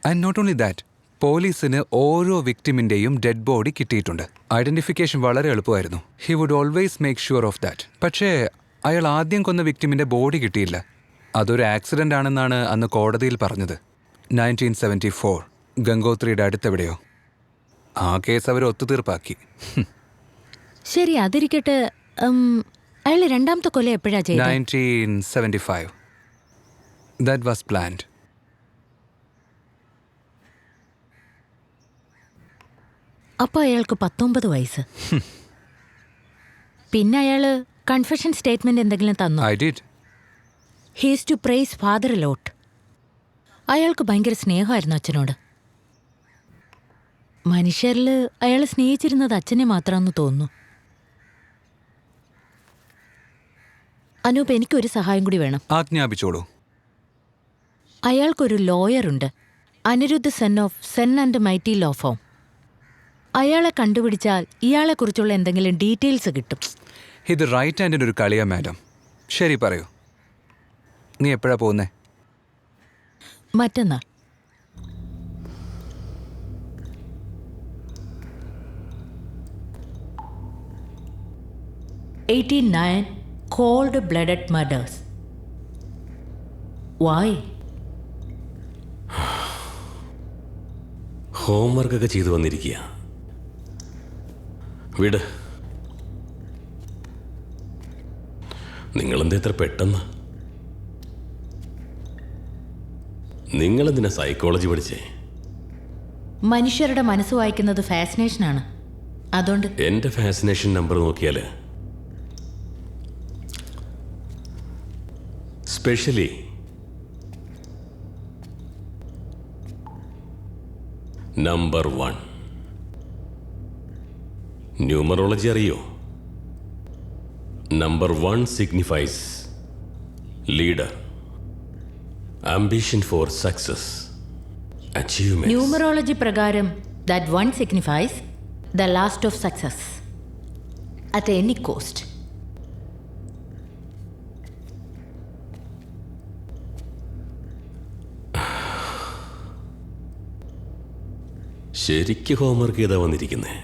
And not only that, പോലീസിന് ഓരോ വിക്ടിമിൻ്റെയും ഡെഡ് ബോഡി കിട്ടിയിട്ടുണ്ട്. ഐഡൻറ്റിഫിക്കേഷൻ വളരെ എളുപ്പമായിരുന്നു. He would always make sure of that. പക്ഷേ അയാൾ ആദ്യം കൊന്ന വിക്ടിമിൻ്റെ ബോഡി കിട്ടിയില്ല. അതൊരു ആക്സിഡൻ്റ് ആണെന്നാണ് അന്ന് കോടതിയിൽ പറഞ്ഞത്. 1974 ഗംഗോത്രിയുടെ അടുത്തെവിടെയോ. ആ കേസ് അവർ ഒത്തുതീർപ്പാക്കി. ശരി, അതിരിക്കട്ടെ. അയാൾ 2ാമത്തെ കൊല എപ്പോഴാ ചെയ്തത്? 1975. That was planned. അപ്പോൾ അയാൾക്ക് 19 വയസ്സ്. പിന്നെ അയാള് കൺഫെഷൻ സ്റ്റേറ്റ്മെന്റ് എന്തെങ്കിലും തന്നു? I did. He used to praise father a lot. അയാൾക്ക് ഭയങ്കര സ്നേഹമായിരുന്നു അച്ഛനോട്. മനുഷ്യരിൽ അയാൾ സ്നേഹിച്ചിരുന്നത് അച്ഛനെ മാത്രമെന്ന് തോന്നുന്നു. അനൂപ്, എനിക്കൊരു സഹായം കൂടി വേണം. ആജ്ഞാപിച്ചോളൂ. അയാൾക്കൊരു ലോയറുണ്ട്, Anirudh Sen of Sen and mighty law firm. അയാളെ കണ്ടുപിടിച്ചാൽ ഇയാളെക്കുറിച്ചുള്ള എന്തെങ്കിലും ഡീറ്റെയിൽസ് കിട്ടും. ഇത് റൈറ്റ് ഹാൻഡിൻ്റെ ഒരു കളിയാ മാഡം. ശരി, പറയൂ. നീ എപ്പോഴാ പോകുന്നേ? മറ്റന്നാൾ. cold-blooded murders. Why? ഹോംവർക്കൊക്കെ ചെയ്തു വന്നിരിക്കുക. വിട്. നിങ്ങളെന്താ ഇത്ര പെട്ടെന്ന്? നിങ്ങളെന്തിനാ സൈക്കോളജി പഠിച്ചേ? മനുഷ്യരുടെ മനസ്സ് വായിക്കുന്നത് ഫാസിനേഷനാണ്. അതുകൊണ്ട് എൻ്റെ ഫാസിനേഷൻ നമ്പർ നോക്കിയാൽ സ്പെഷ്യലി നമ്പർ 1. ന്യൂമറോളജി അറിയോ? Number 1 signifies leader, ambition for success, achievements. Numerology പ്രകാരം that 1 signifies the last of success at any cost. ശരിക്ക് ഹോംവർക്ക് ചെയ്താ വന്നിരിക്കുന്നേ.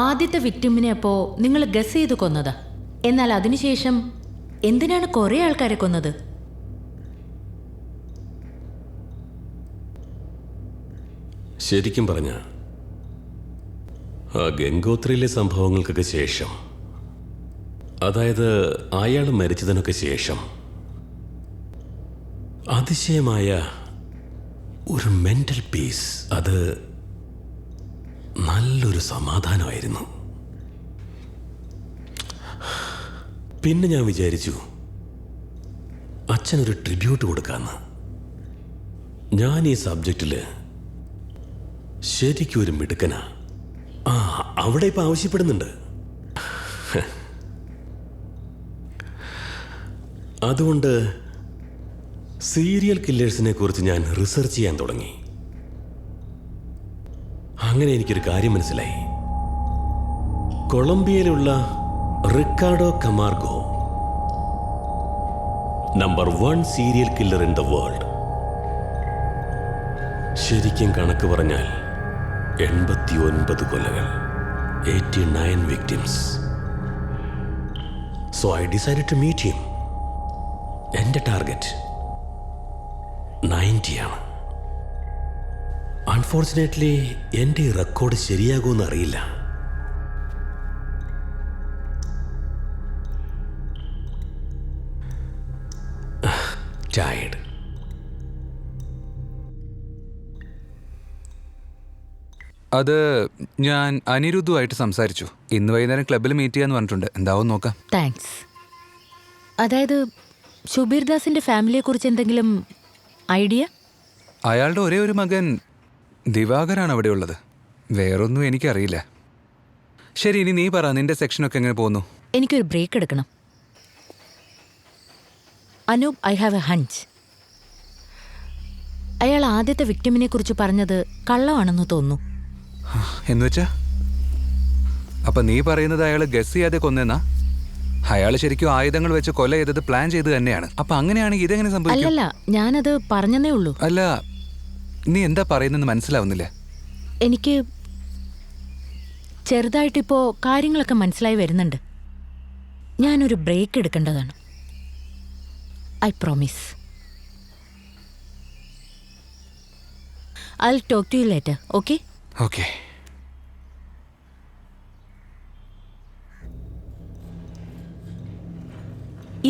ആദ്യത്തെ വിക്ടിമിനെ അപ്പോ നിങ്ങൾ ഗസ് ചെയ്ത് കൊന്നതാ. എന്നാൽ അതിനുശേഷം എന്തിനാണ് കുറെ ആൾക്കാരെ കൊന്നത്? ശരിക്കും പറഞ്ഞ ആ ഗംഗോത്രിയിലെ സംഭവങ്ങൾക്കൊക്കെ ശേഷം, അതായത് അയാൾ മരിച്ചതിനൊക്കെ ശേഷം, അതിശയമായ ഒരു മെന്റൽ പീസ്, അത് നല്ലൊരു സമാധാനമായിരുന്നു. പിന്നെ ഞാൻ വിചാരിച്ചു അച്ഛനൊരു ട്രിബ്യൂട്ട് കൊടുക്കാന്ന്. ഞാൻ ഈ സബ്ജക്റ്റില് ശരിക്കും ഒരു മിടുക്കനാ. അവിടെ ഇപ്പൊ ആവശ്യപ്പെടുന്നുണ്ട്. അതുകൊണ്ട് സീരിയൽ കില്ലേഴ്സിനെ കുറിച്ച് ഞാൻ റിസർച്ച് ചെയ്യാൻ തുടങ്ങി. അങ്ങനെ എനിക്കൊരു കാര്യം മനസ്സിലായി. കൊളംബിയയിലുള്ള Ricardo Camargo, number 1 serial killer in the world. ശരിക്കും കണക്ക് പറഞ്ഞാൽ 89 കൊലകൾ, 89 victims. So I decided to meet him. എൻ്റെ ടാർഗറ്റ് 90 ആണ്. അൺഫോർച്ചുനേറ്റ്ലി എൻ്റെ ഈ റെക്കോർഡ് ശരിയാകുമെന്ന് അറിയില്ല. ടയർഡ്. അത് ഞാൻ അനിരുദ്ധുമായിട്ട് സംസാരിച്ചു. ഇന്ന് വൈകുന്നേരം ക്ലബ്ബിൽ മീറ്റ് ചെയ്യാന്ന് പറഞ്ഞിട്ടുണ്ട്. എന്താവും നോക്കാം. താങ്ക്സ്. അതായത് ഷുബീർ ദാസിന്റെ ഫാമിലിയെക്കുറിച്ച് എന്തെങ്കിലും ഐഡിയ? അയാളുടെ ഒരേ ഒരു മകൻ ദിവാകരാണ് അവിടെ ഉള്ളത്. വേറൊന്നും എനിക്കറിയില്ല. ശരി, ഇനി നീ പറ, നിന്റെ സെക്ഷനൊക്കെ എങ്ങനെ പോകുന്നു? എനിക്കൊരു ബ്രേക്ക് എടുക്കണം. Anoop, I have A hunch. അയാൾ ആദ്യത്തെ വിക്ടിമിനെ കുറിച്ച് പറഞ്ഞത് കള്ളമാണെന്ന് തോന്നുന്നു. എന്നുവെച്ചാ? അപ്പൊ നീ പറയുന്നത് അയാൾ ഗസ് ചെയ്യാതെ കൊന്നെന്നാ? അയാൾ ശരിക്കും ആയുധങ്ങൾ വെച്ച് കൊല ചെയ്തത് പ്ലാൻ ചെയ്ത് തന്നെയാണ്. അപ്പൊ അങ്ങനെയാണെങ്കിൽ ഇതെങ്ങനെ സംഭവിക്കും? അല്ലല്ല, ഞാനത് പറഞ്ഞതേ ഉള്ളൂ. അല്ല, നീ എന്താ പറയുന്നെന്ന് മനസ്സിലാവുന്നില്ല. എനിക്ക് ചെറുതായിട്ടിപ്പോ കാര്യങ്ങളൊക്കെ മനസ്സിലായി വരുന്നുണ്ട്. ഞാനൊരു ബ്രേക്ക് എടുക്കേണ്ടതാണ്. I promise. I will talk to you later. Okay? Okay.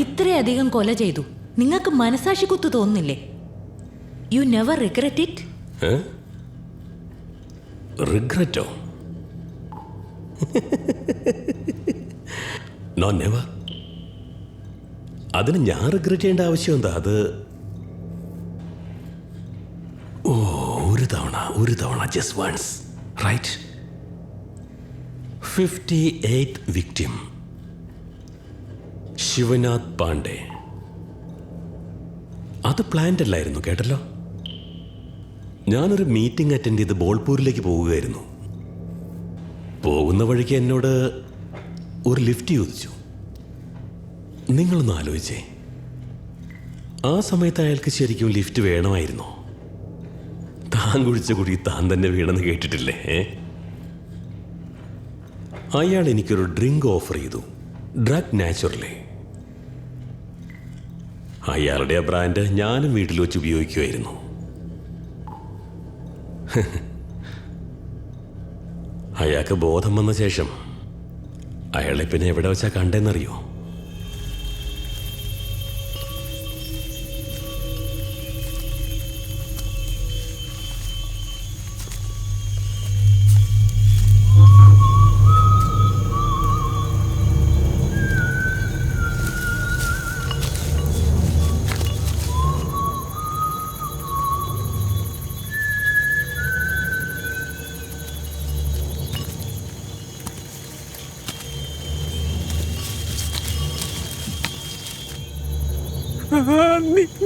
ഇത്രയധികം കൊല ചെയ്തു, നിങ്ങൾക്ക് മനസാക്ഷി കുത്തു തോന്നുന്നില്ലേ? You never regret it? റിഗ്രറ്റോ? No, never. അതിന് ഞാൻ റിഗ്രറ്റ് ചെയ്യേണ്ട ആവശ്യം എന്താ? അത് ഒരു ഒരു തവണ, just once, right? 58th victim Shivnath Pandey. അത് പ്ലാൻഡ് അല്ലായിരുന്നു, കേട്ടല്ലോ. ഞാനൊരു മീറ്റിംഗ് അറ്റൻഡ് ചെയ്ത് ബോൾപൂരിലേക്ക് പോവുകയായിരുന്നു. പോകുന്ന വഴിക്ക് എന്നോട് ഒരു ലിഫ്റ്റ് ചോദിച്ചു. നിങ്ങളൊന്ന് ആലോചിച്ചേ, ആ സമയത്ത് അയാൾക്ക് ശരിക്കും ലിഫ്റ്റ് വേണമായിരുന്നോ? താൻ കുഴിച്ച കുഴി താൻ തന്നെ വീണെന്ന് കേട്ടിട്ടില്ലേ? അയാൾ എനിക്കൊരു ഡ്രിങ്ക് ഓഫർ ചെയ്തു, ഡ്രഗ് നാച്ചുറലി. അയാളുടെ ആ ബ്രാൻഡ് ഞാനും വീട്ടിൽ വെച്ച് ഉപയോഗിക്കുമായിരുന്നു. അയാൾക്ക് ബോധം വന്ന ശേഷം അയാളെ പിന്നെ എവിടെ വെച്ചാ കണ്ടെന്നറിയോ?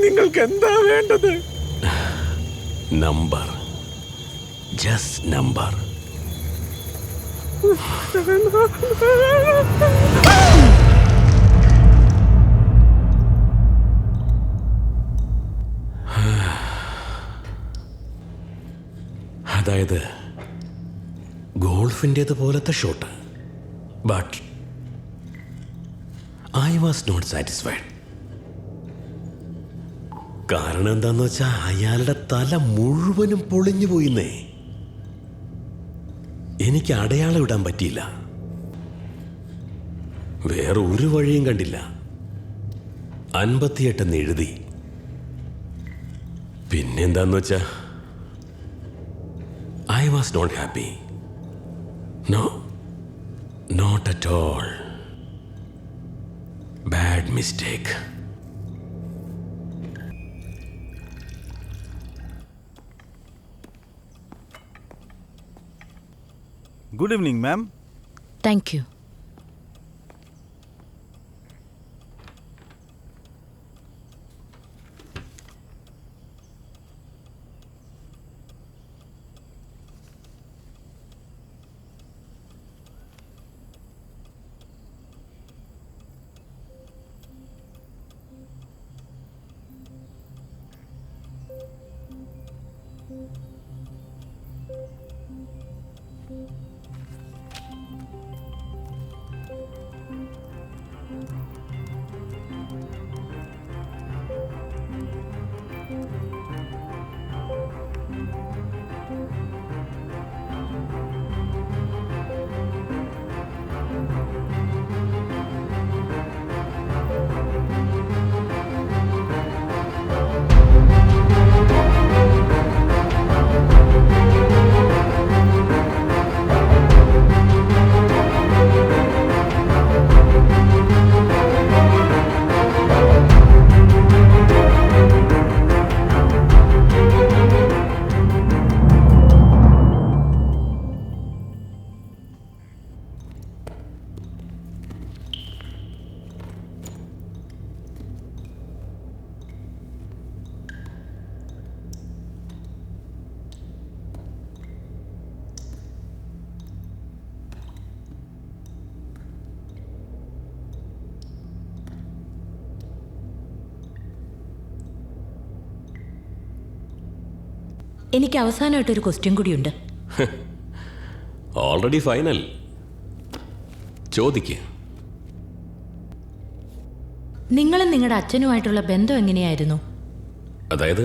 നിങ്ങൾക്ക് എന്താ വേണ്ടത്? Number, just number. അതായത് ഗോൾഫിൻ്റേത് പോലത്തെ shot. But I was not satisfied. കാരണം എന്താന്ന് വെച്ചാൽ അയാളുടെ തല മുഴുവനും പൊളിഞ്ഞു പോയിന്നേ. എനിക്ക് അടയാളം ഇടാൻ പറ്റിയില്ല. വേറെ ഒരു വഴിയും കണ്ടില്ല. 58 എന്ന് എഴുതി. പിന്നെന്താന്ന് വെച്ചാ I was not happy. No, not at all. Bad mistake. Good evening, ma'am. Thank you. എനിക്ക് അവസാനമായിട്ടൊരു ക്വസ്റ്റ്യൻ കൂടിയുണ്ട്. Already final. ചോദിക്കുക. നിങ്ങളും നിങ്ങളുടെ അച്ഛനുമായിട്ടുള്ള ബന്ധം എങ്ങനെയായിരുന്നു? അതായത്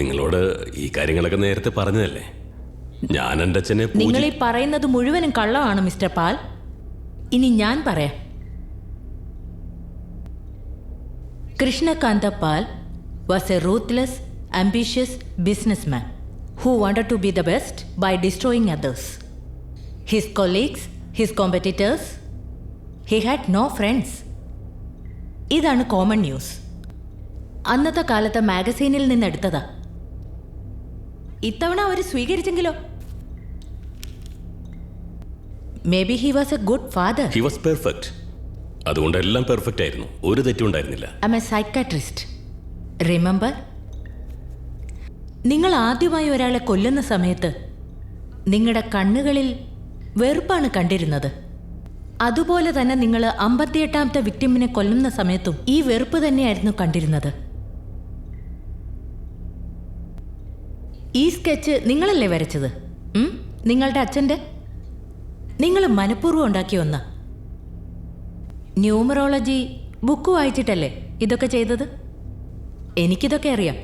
നിങ്ങളോട് ഈ കാര്യങ്ങളൊക്കെ നേരത്തെ പറഞ്ഞതല്ലേ. ഞാൻ എൻ്റെ അച്ഛനെ നിങ്ങൾ ഈ പറയുന്നത് മുഴുവനും കള്ളമാണ് മിസ്റ്റർ പാൽ. ഇനി ഞാൻ പറയാം. കൃഷ്ണകാന്ത പാൽ was A ruthless, ambitious businessman who wanted to be the best by destroying others. His colleagues, his competitors, he had no friends. ഇതാണ് കോമൺ ന്യൂസ്. അന്നത്തെ കാലത്തെ മാഗസീനിൽ നിന്നെടുത്തതാ. ഇത്തവണ അവർ സ്വീകരിച്ചെങ്കിലോ? Maybe he was a good father. He was perfect. അതുകൊണ്ട് എല്ലാം പെർഫെക്റ്റ് ആയിരുന്നു, ഒരു തെറ്റും ഉണ്ടായിരുന്നില്ല. I'm a psychiatrist. Remember, നിങ്ങൾ ആദ്യമായി ഒരാളെ കൊല്ലുന്ന സമയത്ത് നിങ്ങളുടെ കണ്ണുകളിൽ വെറുപ്പാണ് കണ്ടിരുന്നത്. അതുപോലെ തന്നെ നിങ്ങൾ 58ാമത്തെ വിക്ടിമിനെ കൊല്ലുന്ന സമയത്തും ഈ വെറുപ്പ് തന്നെയായിരുന്നു കണ്ടിരുന്നത്. ഈ സ്കെച്ച് നിങ്ങളല്ലേ വരച്ചത്? നിങ്ങളുടെ അച്ഛൻ്റെ? നിങ്ങൾ മനഃപൂർവ്വം ഉണ്ടാക്കിയ ഒന്നാ. ന്യൂമറോളജി ബുക്ക് വായിച്ചിട്ടല്ലേ ഇതൊക്കെ ചെയ്തത്? എനിക്കിതൊക്കെ അറിയാം.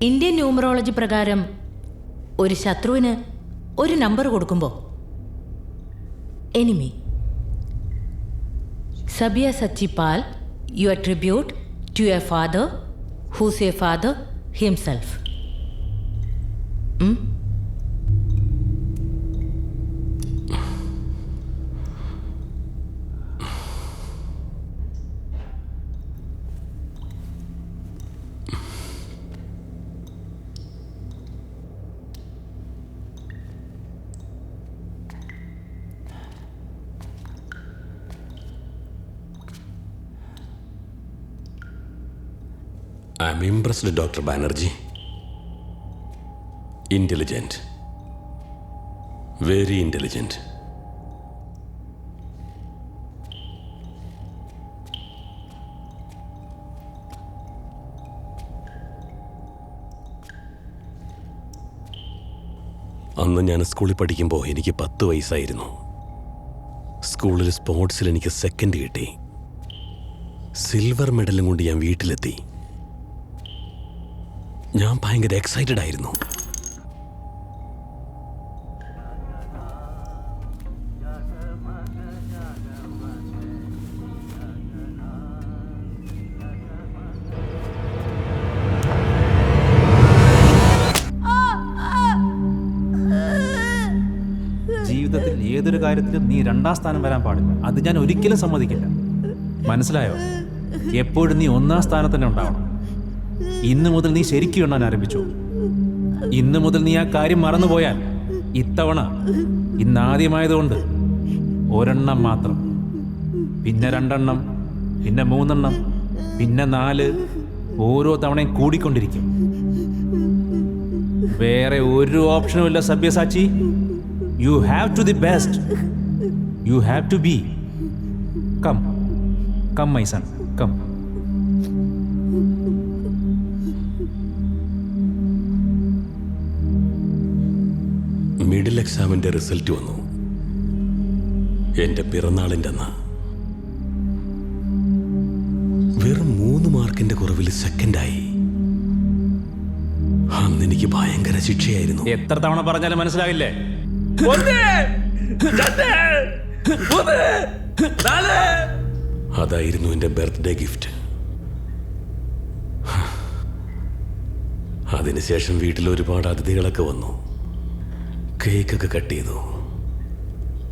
ഇന്ത്യൻ ന്യൂമറോളജി പ്രകാരം ഒരു ശത്രുവിന് ഒരു നമ്പർ കൊടുക്കുമ്പോൾ enemy, Sabya Sachipal, you attribute to a father who's a father himself. I am impressed, Dr. Banerjee. Intelligent. Very intelligent. അന്ന് ഞാൻ സ്കൂളിൽ പഠിക്കുമ്പോൾ എനിക്ക് 10 വയസ്സായിരുന്നു. സ്കൂളിൽ സ്പോർട്സിൽ എനിക്ക് സെക്കൻഡ് കിട്ടി. സിൽവർ മെഡലും കൊണ്ട് ഞാൻ വീട്ടിലെത്തി. ഞാൻ ഭയങ്കര എക്സൈറ്റഡ് ആയിരുന്നു. ജീവിതത്തിൽ ഏതൊരു കാര്യത്തിലും നീ 2ാം സ്ഥാനം വരാൻ പാടില്ല. അത് ഞാൻ ഒരിക്കലും സമ്മതിക്കില്ല. മനസ്സിലായോ? എപ്പോഴും നീ 1ാം സ്ഥാനത്ത് തന്നെ ഉണ്ടാവണം. ഇന്ന് മുതൽ നീ ശരിക്കും എണ്ണാൻ ആരംഭിച്ചു. ഇന്ന് മുതൽ നീ ആ കാര്യം മറന്നുപോയാൽ ഇത്തവണ ഇന്നാദ്യമായതുകൊണ്ട് 1 എണ്ണം മാത്രം, പിന്നെ 2 എണ്ണം, പിന്നെ 3 എണ്ണം, പിന്നെ 4, ഓരോ തവണയും കൂടിക്കൊണ്ടിരിക്കും. വേറെ ഒരു ഓപ്ഷനും ഇല്ല Sabyasachi. You have to the best. You have to be. Come come my son, come. Middle എക്സാമിന്റെ റിസൾട്ട് വന്നു. എന്റെ പിറന്നാളിൻ്റെ അന്ന്. വെറും 3 മാർക്കിന്റെ കുറവിൽ സെക്കൻഡായി. അന്ന് എനിക്ക് ഭയങ്കര ശിക്ഷയായിരുന്നു. എത്ര തവണ പറഞ്ഞാലും മനസ്സിലാകില്ലേ? അതായിരുന്നു എന്റെ ബർത്ത്ഡേ ഗിഫ്റ്റ്. അതിനുശേഷം വീട്ടിൽ ഒരുപാട് അതിഥികളൊക്കെ വന്നു. കേക്കൊക്കെ കട്ട് ചെയ്തു.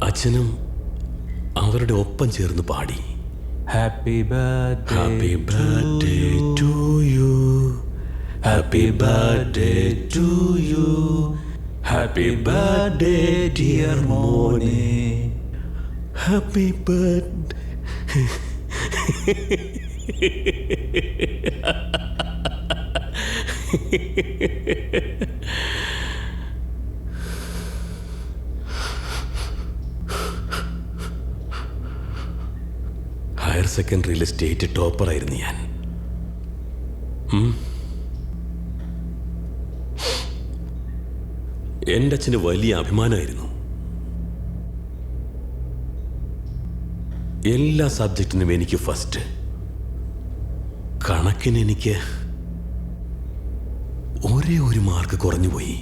അച്ഛനും അവരുടെ ഒപ്പം ചേർന്ന് പാടി. Happy happy birthday to you, happy birthday to you, happy birthday dear മോനെ, ഹാപ്പി ബർത്ത്ഡേ. ഹയർ സെക്കൻഡറിയിലെ സ്റ്റേറ്റ് ടോപ്പറായിരുന്നു ഞാൻ. എൻ്റെ അച്ഛന് വലിയ അഭിമാനമായിരുന്നു. എല്ലാ സബ്ജക്റ്റിനും എനിക്ക് ഫസ്റ്റ്. കണക്കിന് എനിക്ക് ഒരേ ഒരു മാർക്ക് കുറഞ്ഞുപോയി.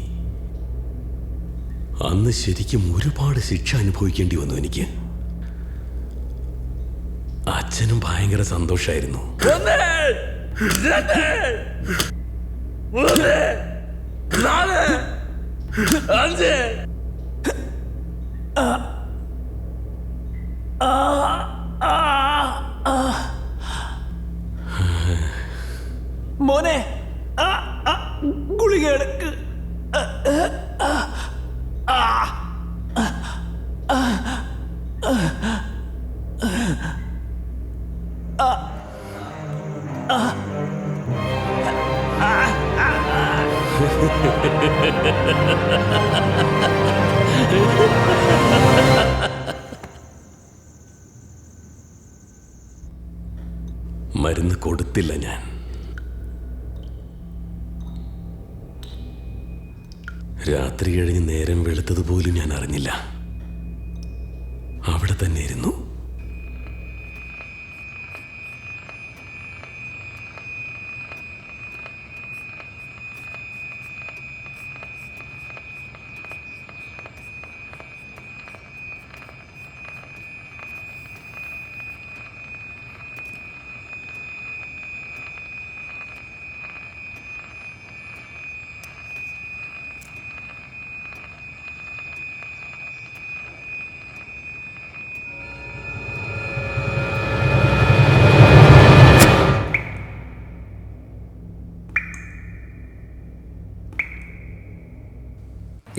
അന്ന് ശരിക്കും ഒരുപാട് ശിക്ഷ അനുഭവിക്കേണ്ടി വന്നു എനിക്ക്. അച്ഛനും ഭയങ്കര സന്തോഷമായിരുന്നു. മോനെ ഗുളിക എടുക്ക്. മരുന്ന് കൊടുത്തില്ല ഞാൻ. രാത്രി കഴിഞ്ഞ് നേരം വെളുത്തതുപോലും ഞാൻ അറിഞ്ഞില്ല. അവിടെ തന്നെ ഇരുന്നു.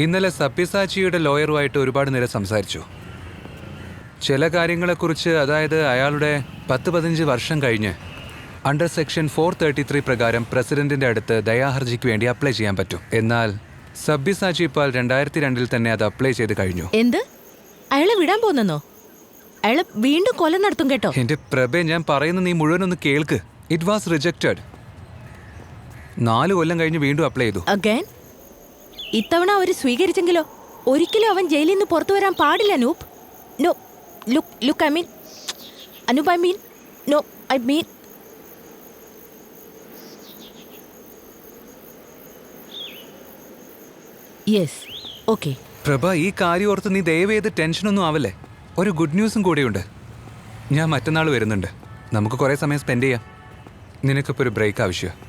ഇന്നലെ സബ്യസാച്ചിയുടെ ലോയറുമായിട്ട് ഒരുപാട് നേരം സംസാരിച്ചു. ചില കാര്യങ്ങളെക്കുറിച്ച്, അതായത് അയാളുടെ 10-15 വർഷം കഴിഞ്ഞ് അണ്ടർ സെക്ഷൻ 433 പ്രകാരം പ്രസിഡന്റിന്റെ അടുത്ത് ദയാഹർജിക്ക് വേണ്ടി അപ്ലൈ ചെയ്യാൻ പറ്റും. എന്നാൽ സബ്യസാച്ചി ഇപ്പോൾ 2002 തന്നെ അത് അപ്ലൈ ചെയ്ത് കഴിഞ്ഞു. എന്ത്? അയാളെ വിടാൻ പോകുന്നോ? അയാളെ വീണ്ടും കൊല നടത്തും കേട്ടോ. എന്റെ പ്രഭേ, ഞാൻ പറയുന്ന നീ മുഴുവനൊന്ന് കേൾക്ക്. It was rejected. 4 കൊല്ലം കഴിഞ്ഞ് വീണ്ടും അപ്ലൈ ചെയ്തു. അഗൈൻ? ഇത്തവണ അവര് സ്വീകരിച്ചെങ്കിലോ? ഒരിക്കലും അവൻ ജയിലിൽ നിന്ന് പുറത്തു വരാൻ പാടില്ല Anoop. No, look I mean Anoop, I mean no, I mean yes, okay. Prabha, ഈ കാര്യം ഓർത്ത് നീ ദയവേത് ടെൻഷനൊന്നും ആവല്ലേ. ഒരു ഗുഡ് ന്യൂസും കൂടെയുണ്ട്. ഞാൻ മറ്റന്നാൾ വരുന്നുണ്ട്. നമുക്ക് കുറേ സമയം സ്പെൻഡ് ചെയ്യാം. നിനക്കിപ്പോൾ ഒരു ബ്രേക്ക് ആവശ്യമാണ്.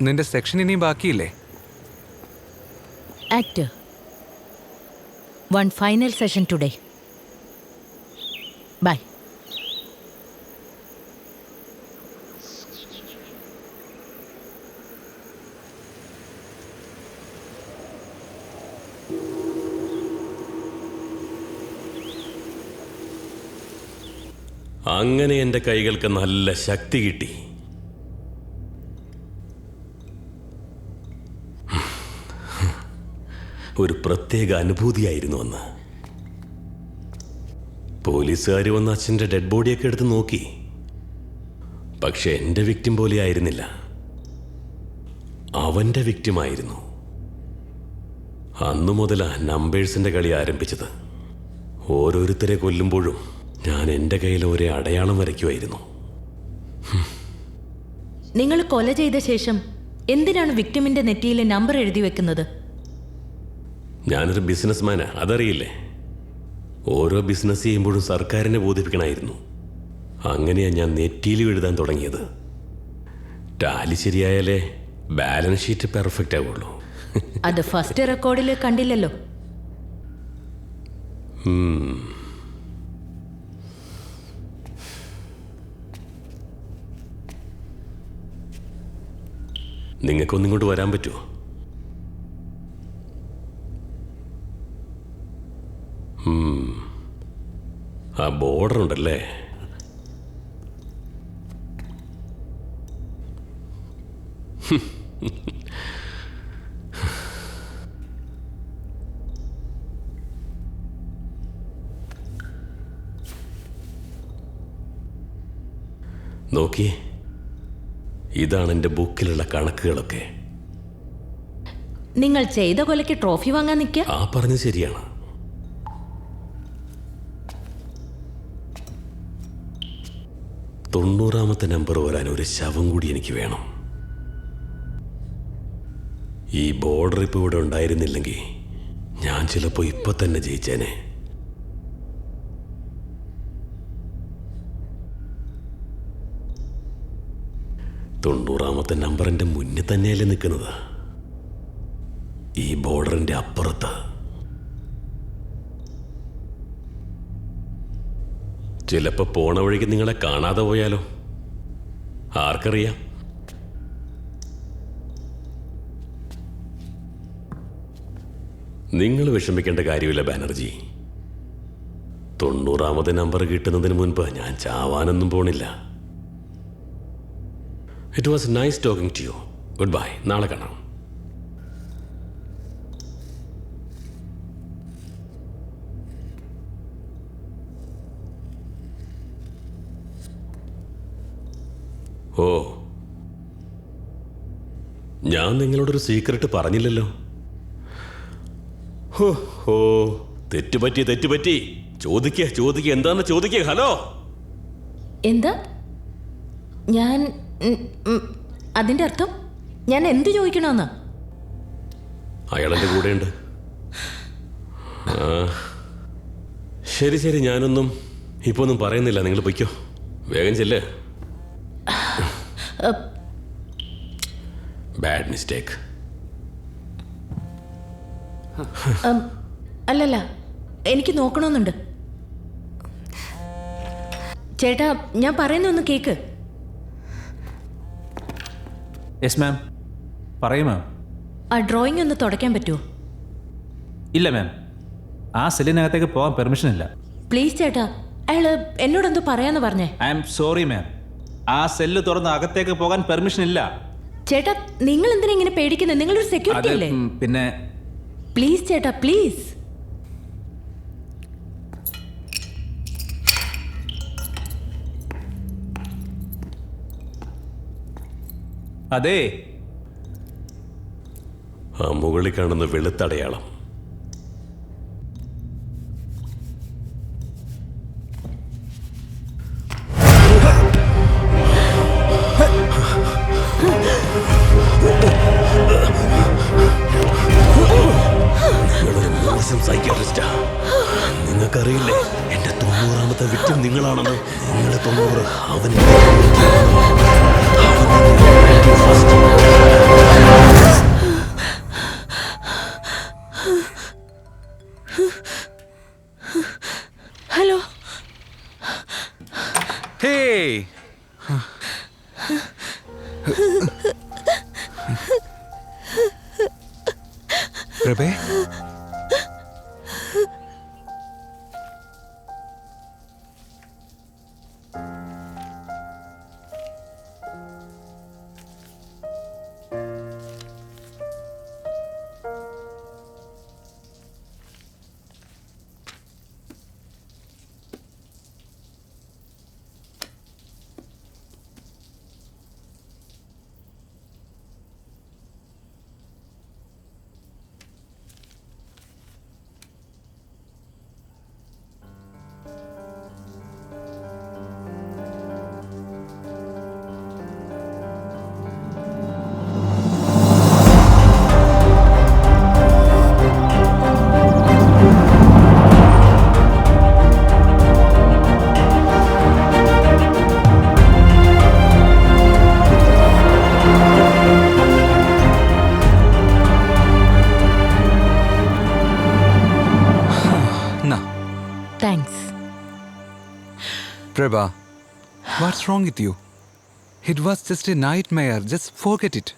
നിന്റെ സെക്ഷൻ ഇനിയും ബാക്കിയില്ലേ? Actor. One final session today. Bye. അങ്ങനെ എൻ്റെ കൈകൾക്ക് നല്ല ശക്തി കിട്ടി. ഒരു പ്രത്യേക അനുഭൂതിയായിരുന്നു അന്ന്. പോലീസുകാർ വന്ന് അച്ഛൻ്റെ ഡെഡ് ബോഡിയൊക്കെ എടുത്ത് നോക്കി. പക്ഷെ എൻ്റെ വിക്ടിം പോലെ ആയിരുന്നില്ല, അവൻ്റെ വിക്ടിമായിരുന്നു. അന്നു മുതലാ നമ്പേഴ്സിൻ്റെ കളി ആരംഭിച്ചത്. ഓരോരുത്തരെ കൊല്ലുമ്പോഴും ഞാൻ എൻ്റെ കയ്യിൽ ഒരേ അടയാളം വരയ്ക്കുമായിരുന്നു. നിങ്ങൾ കൊല ചെയ്ത ശേഷം എന്തിനാണ് വിക്ടിമിന്റെ നെറ്റിയിലെ നമ്പർ എഴുതി വെക്കുന്നത്? ഞാനൊരു ബിസിനസ്മാനാ, അതറിയില്ലേ? ഓരോ ബിസിനസ് ചെയ്യുമ്പോഴും സർക്കാരിനെ ബോധിപ്പിക്കണമായിരുന്നു. അങ്ങനെയാണ് ഞാൻ നെറ്റിയിൽ എഴുതാൻ തുടങ്ങിയത്. ടാലി ശരിയായാലേ ബാലൻസ് ഷീറ്റ് പെർഫെക്റ്റ് ആവുള്ളൂ. അത് ഫസ്റ്റ് റെക്കോർഡിൽ കണ്ടില്ലല്ലോ. നിങ്ങൾക്കൊന്നിങ്ങോട്ട് വരാൻ പറ്റുമോ? ആ ബോർഡർ ഉണ്ടല്ലേ, നോക്കി. ഇതാണ് എൻ്റെ ബുക്കിലുള്ള കണക്കുകളൊക്കെ. നിങ്ങൾ ചെയ്ത കൊലയ്ക്ക് ട്രോഫി വാങ്ങാൻ നിൽക്കുക? ആ പറഞ്ഞത് ശരിയാണ്. തൊണ്ണൂറാമത്തെ നമ്പർ വരാൻ ഒരു ശവം കൂടി എനിക്ക് വേണം. ഈ ബോർഡർ ഇപ്പോൾ ഇവിടെ ഉണ്ടായിരുന്നില്ലെങ്കിൽ ഞാൻ ചിലപ്പോൾ ഇപ്പൊ തന്നെ ജയിച്ചേനെ. തൊണ്ണൂറാമത്തെ നമ്പർ എൻ്റെ മുന്നിൽ തന്നെയല്ലേ നിൽക്കുന്നത്, ഈ ബോർഡറിൻ്റെ അപ്പുറത്ത്. ചിലപ്പോൾ പോണ വഴിക്ക് നിങ്ങളെ കാണാതെ പോയാലോ, ആർക്കറിയാം? നിങ്ങൾ വിഷമിക്കേണ്ട കാര്യമില്ല ബാനർജി. 90ാമത്തെ നമ്പർ കിട്ടുന്നതിന് മുൻപ് ഞാൻ ചാവാനൊന്നും പോണില്ല. It was nice talking to you. Good bye. നാളെ കാണാം. ഓ, ഞാൻ നിങ്ങളോടൊരു സീക്രട്ട് പറഞ്ഞില്ലല്ലോ. ഓ, തെറ്റുപറ്റി. ചോദിക്കുക, എന്താന്ന് ചോദിക്കുക. ഹലോ, എന്താ? ഞാൻ അതിന്റെ അർത്ഥം ഞാൻ എന്ത് ചോദിക്കണമെന്നാ? അയാളെന്റെ കൂടെയുണ്ട്. ശരി, ഞാനൊന്നും ഇപ്പൊ ഒന്നും പറയുന്നില്ല. നിങ്ങൾ പൊയ്ക്കോ, വേഗം ചെല്ലേ. Bad mistake. അല്ലല്ല, എനിക്ക് നോക്കണമെന്നുണ്ട്. ചേട്ടാ, ഞാൻ പറയുന്ന ഒന്ന് കേക്ക്. യെസ് മാം, പറയൂ മാം. ആ ഡ്രോയിങ് ഒന്ന് തുടയ്ക്കാൻ പറ്റുമോ? ഇല്ല മാം, ആ സെല്ലിനകത്തേക്ക് പോകാൻ പെർമിഷൻ ഇല്ല. പ്ലീസ് ചേട്ടാ, അയാള് എന്നോടെന്തോ പറയാന്ന് പറഞ്ഞേ. ഐ ആം സോറി മാം, ആ സെല്ല് തുറന്ന് അകത്തേക്ക് പോകാൻ പെർമിഷൻ ഇല്ല. ചേട്ടാ, നിങ്ങൾ എന്തിനാ ഇങ്ങനെ പേടിക്കുന്നത്? നിങ്ങളൊരു അത് സെക്യൂരിറ്റി അല്ലേ? പിന്നെ പ്ലീസ് ചേട്ടാ, പ്ലീസ്. അതെ, ആ മുകളിൽ കാണുന്ന വെളുത്തടയാളം സൈക്യാട്രിസ്റ്റാ. നിങ്ങൾക്കറിയില്ലേ എന്റെ 90ാമത്തെ വിക്ടിം നിങ്ങളാണെന്ന്? നിങ്ങളുടെ 90 അവൻ. Hello. Hey! പ്രഭേ, Thanks. Prabha, what's wrong with you? It was just a nightmare. Just forget it.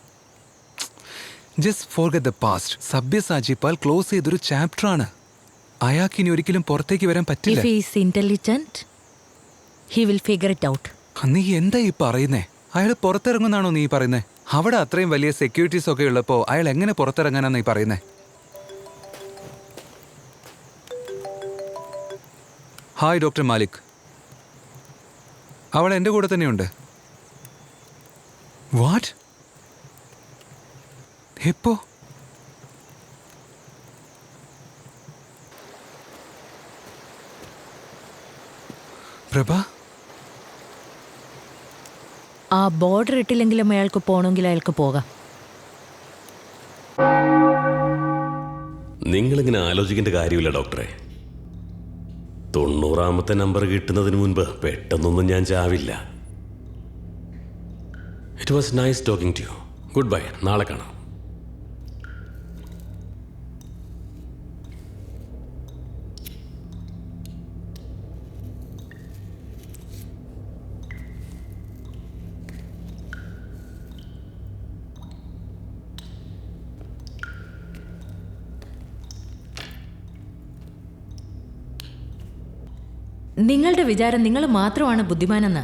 Just forget the past. Sabyasachi പാൽ ക്ലോസ് ചെയ്തൊരു ചാപ്റ്റർ ആണ്. അയാൾക്ക് ഇനി ഒരിക്കലും പുറത്തേക്ക് വരാൻ പറ്റില്ല. If he is intelligent, he will figure it out. നീ എന്താ ഈ പറയുന്നേ? അയാൾ പുറത്തിറങ്ങുന്നാണോ നീ പറയുന്നേ? അവിടെ അത്രയും വലിയ സെക്യൂരിറ്റീസ് ഒക്കെ ഉള്ളപ്പോ അയാൾ എങ്ങനെ പുറത്തിറങ്ങാനാ നീ പറയുന്നേ? Hi doctor Malik. അവൾ എൻ്റെ കൂടെ തന്നെയുണ്ട്. വാട്ട്? എപ്പോ? പ്രഭ, ആ ബോർഡർ ഇട്ടില്ലെങ്കിലും അയാൾക്ക് പോകണമെങ്കിൽ അയാൾക്ക് പോകാം. നിങ്ങളിങ്ങനെ ആലോചിക്കേണ്ട കാര്യമില്ല ഡോക്ടറെ. 90ാമത്തെ നമ്പർ കിട്ടുന്നതിന് മുൻപ് പെട്ടെന്നൊന്നും ഞാൻ ചാവില്ല. It was nice talking to you. Good bye. നാളെ കാണാം. നിങ്ങളുടെ വിചാരം നിങ്ങൾ മാത്രമാണ് ബുദ്ധിമാനെന്ന്.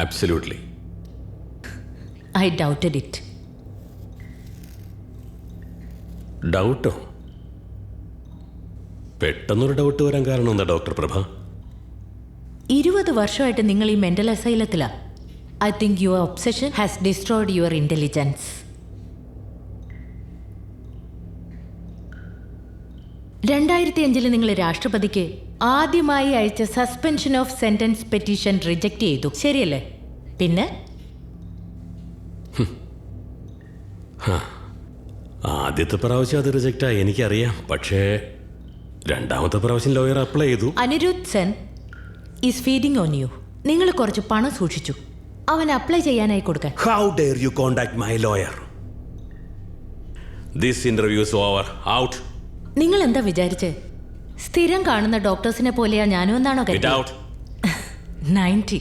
ആബ്സല്യൂട്ട്ലി. I doubted it. ഡൗട്ടോ? പെട്ടെന്നൊരു ഡൗട്ട് വരാൻ കാരണം എന്താ ഡോക്ടർ പ്രഭ? 20 വർഷമായിട്ട് നിങ്ങൾ ഈ മെന്റൽ അസൈലത്തിലാ. I think your obsession has destroyed your intelligence. 2005 നിങ്ങൾ രാഷ്ട്രപതിക്ക് ആദ്യമായി അയച്ച suspension of sentence petition reject ചെയ്തു, ശരിയല്ലേ? പിന്നെ ആദ്യത്തെ പ്രാവശ്യം അത് റിജക്റ്റായി എനിക്കറിയാം. പക്ഷേ രണ്ടാമത്തെ പ്രാവശ്യം ലോയർ അപ്ലൈ ചെയ്തു. Anirudh Sen is feeding on you. നിങ്ങൾ കുറച്ച് പണം സൂക്ഷിച്ചു അവൻ അപ്ലൈ ചെയ്യാനായി കൊടുക്കാൻ. How dare you contact my lawyer? This interview is over. Out. നിങ്ങൾ എന്താ വിചാരിച്ച് സ്ഥിരം കാണുന്ന ഡോക്ടേഴ്സിനെ പോലെയാ ഞാനും എന്നാണോ Get out. 90.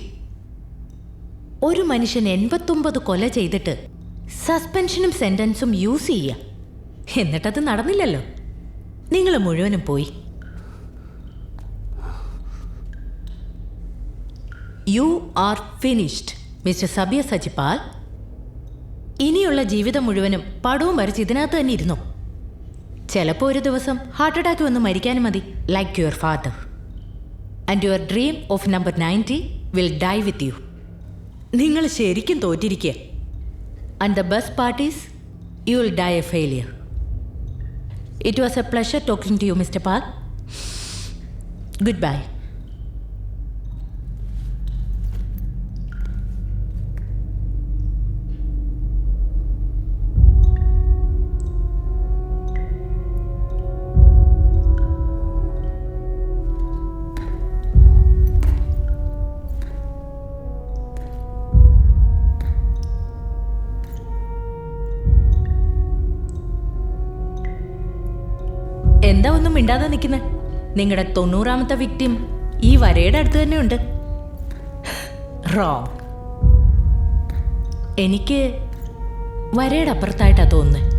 ഒരു മനുഷ്യൻ 89 കൊല ചെയ്തിട്ട് സസ്പെൻഷനും സെന്റൻസും യൂസ് ചെയ്യുക, എന്നിട്ടത് നടന്നില്ലല്ലോ. നിങ്ങൾ മുഴുവനും പോയി. You are finished mister Sabya Sajipal. ഇനിയുള്ള ജീവിതം മുഴുവനും പടവും വരച്ച് ഇതിനകത്ത് തന്നെ ഇരുന്നു. ചിലപ്പോൾ ഒരു ദിവസം ഹാർട്ട് അറ്റാക്ക് വന്ന് മരിക്കാനും മതി, like your father. And your dream of number 90 will die with you. നിങ്ങൾ ശരിക്കും തോറ്റിരിക്കുക. And the best part is you will die a failure. It was a pleasure talking to you mister Pal. Goodbye. എന്താ ഒന്നും മിണ്ടാതെ നിൽക്കുന്നത്? നിങ്ങളുടെ 90ാമത്തെ victim ഈ വരയുടെ അടുത്ത് തന്നെ ഉണ്ട്. റോങ്. എനിക്ക് വരയുടെ അപ്പുറത്തായിട്ടാ തോന്നുന്നത്.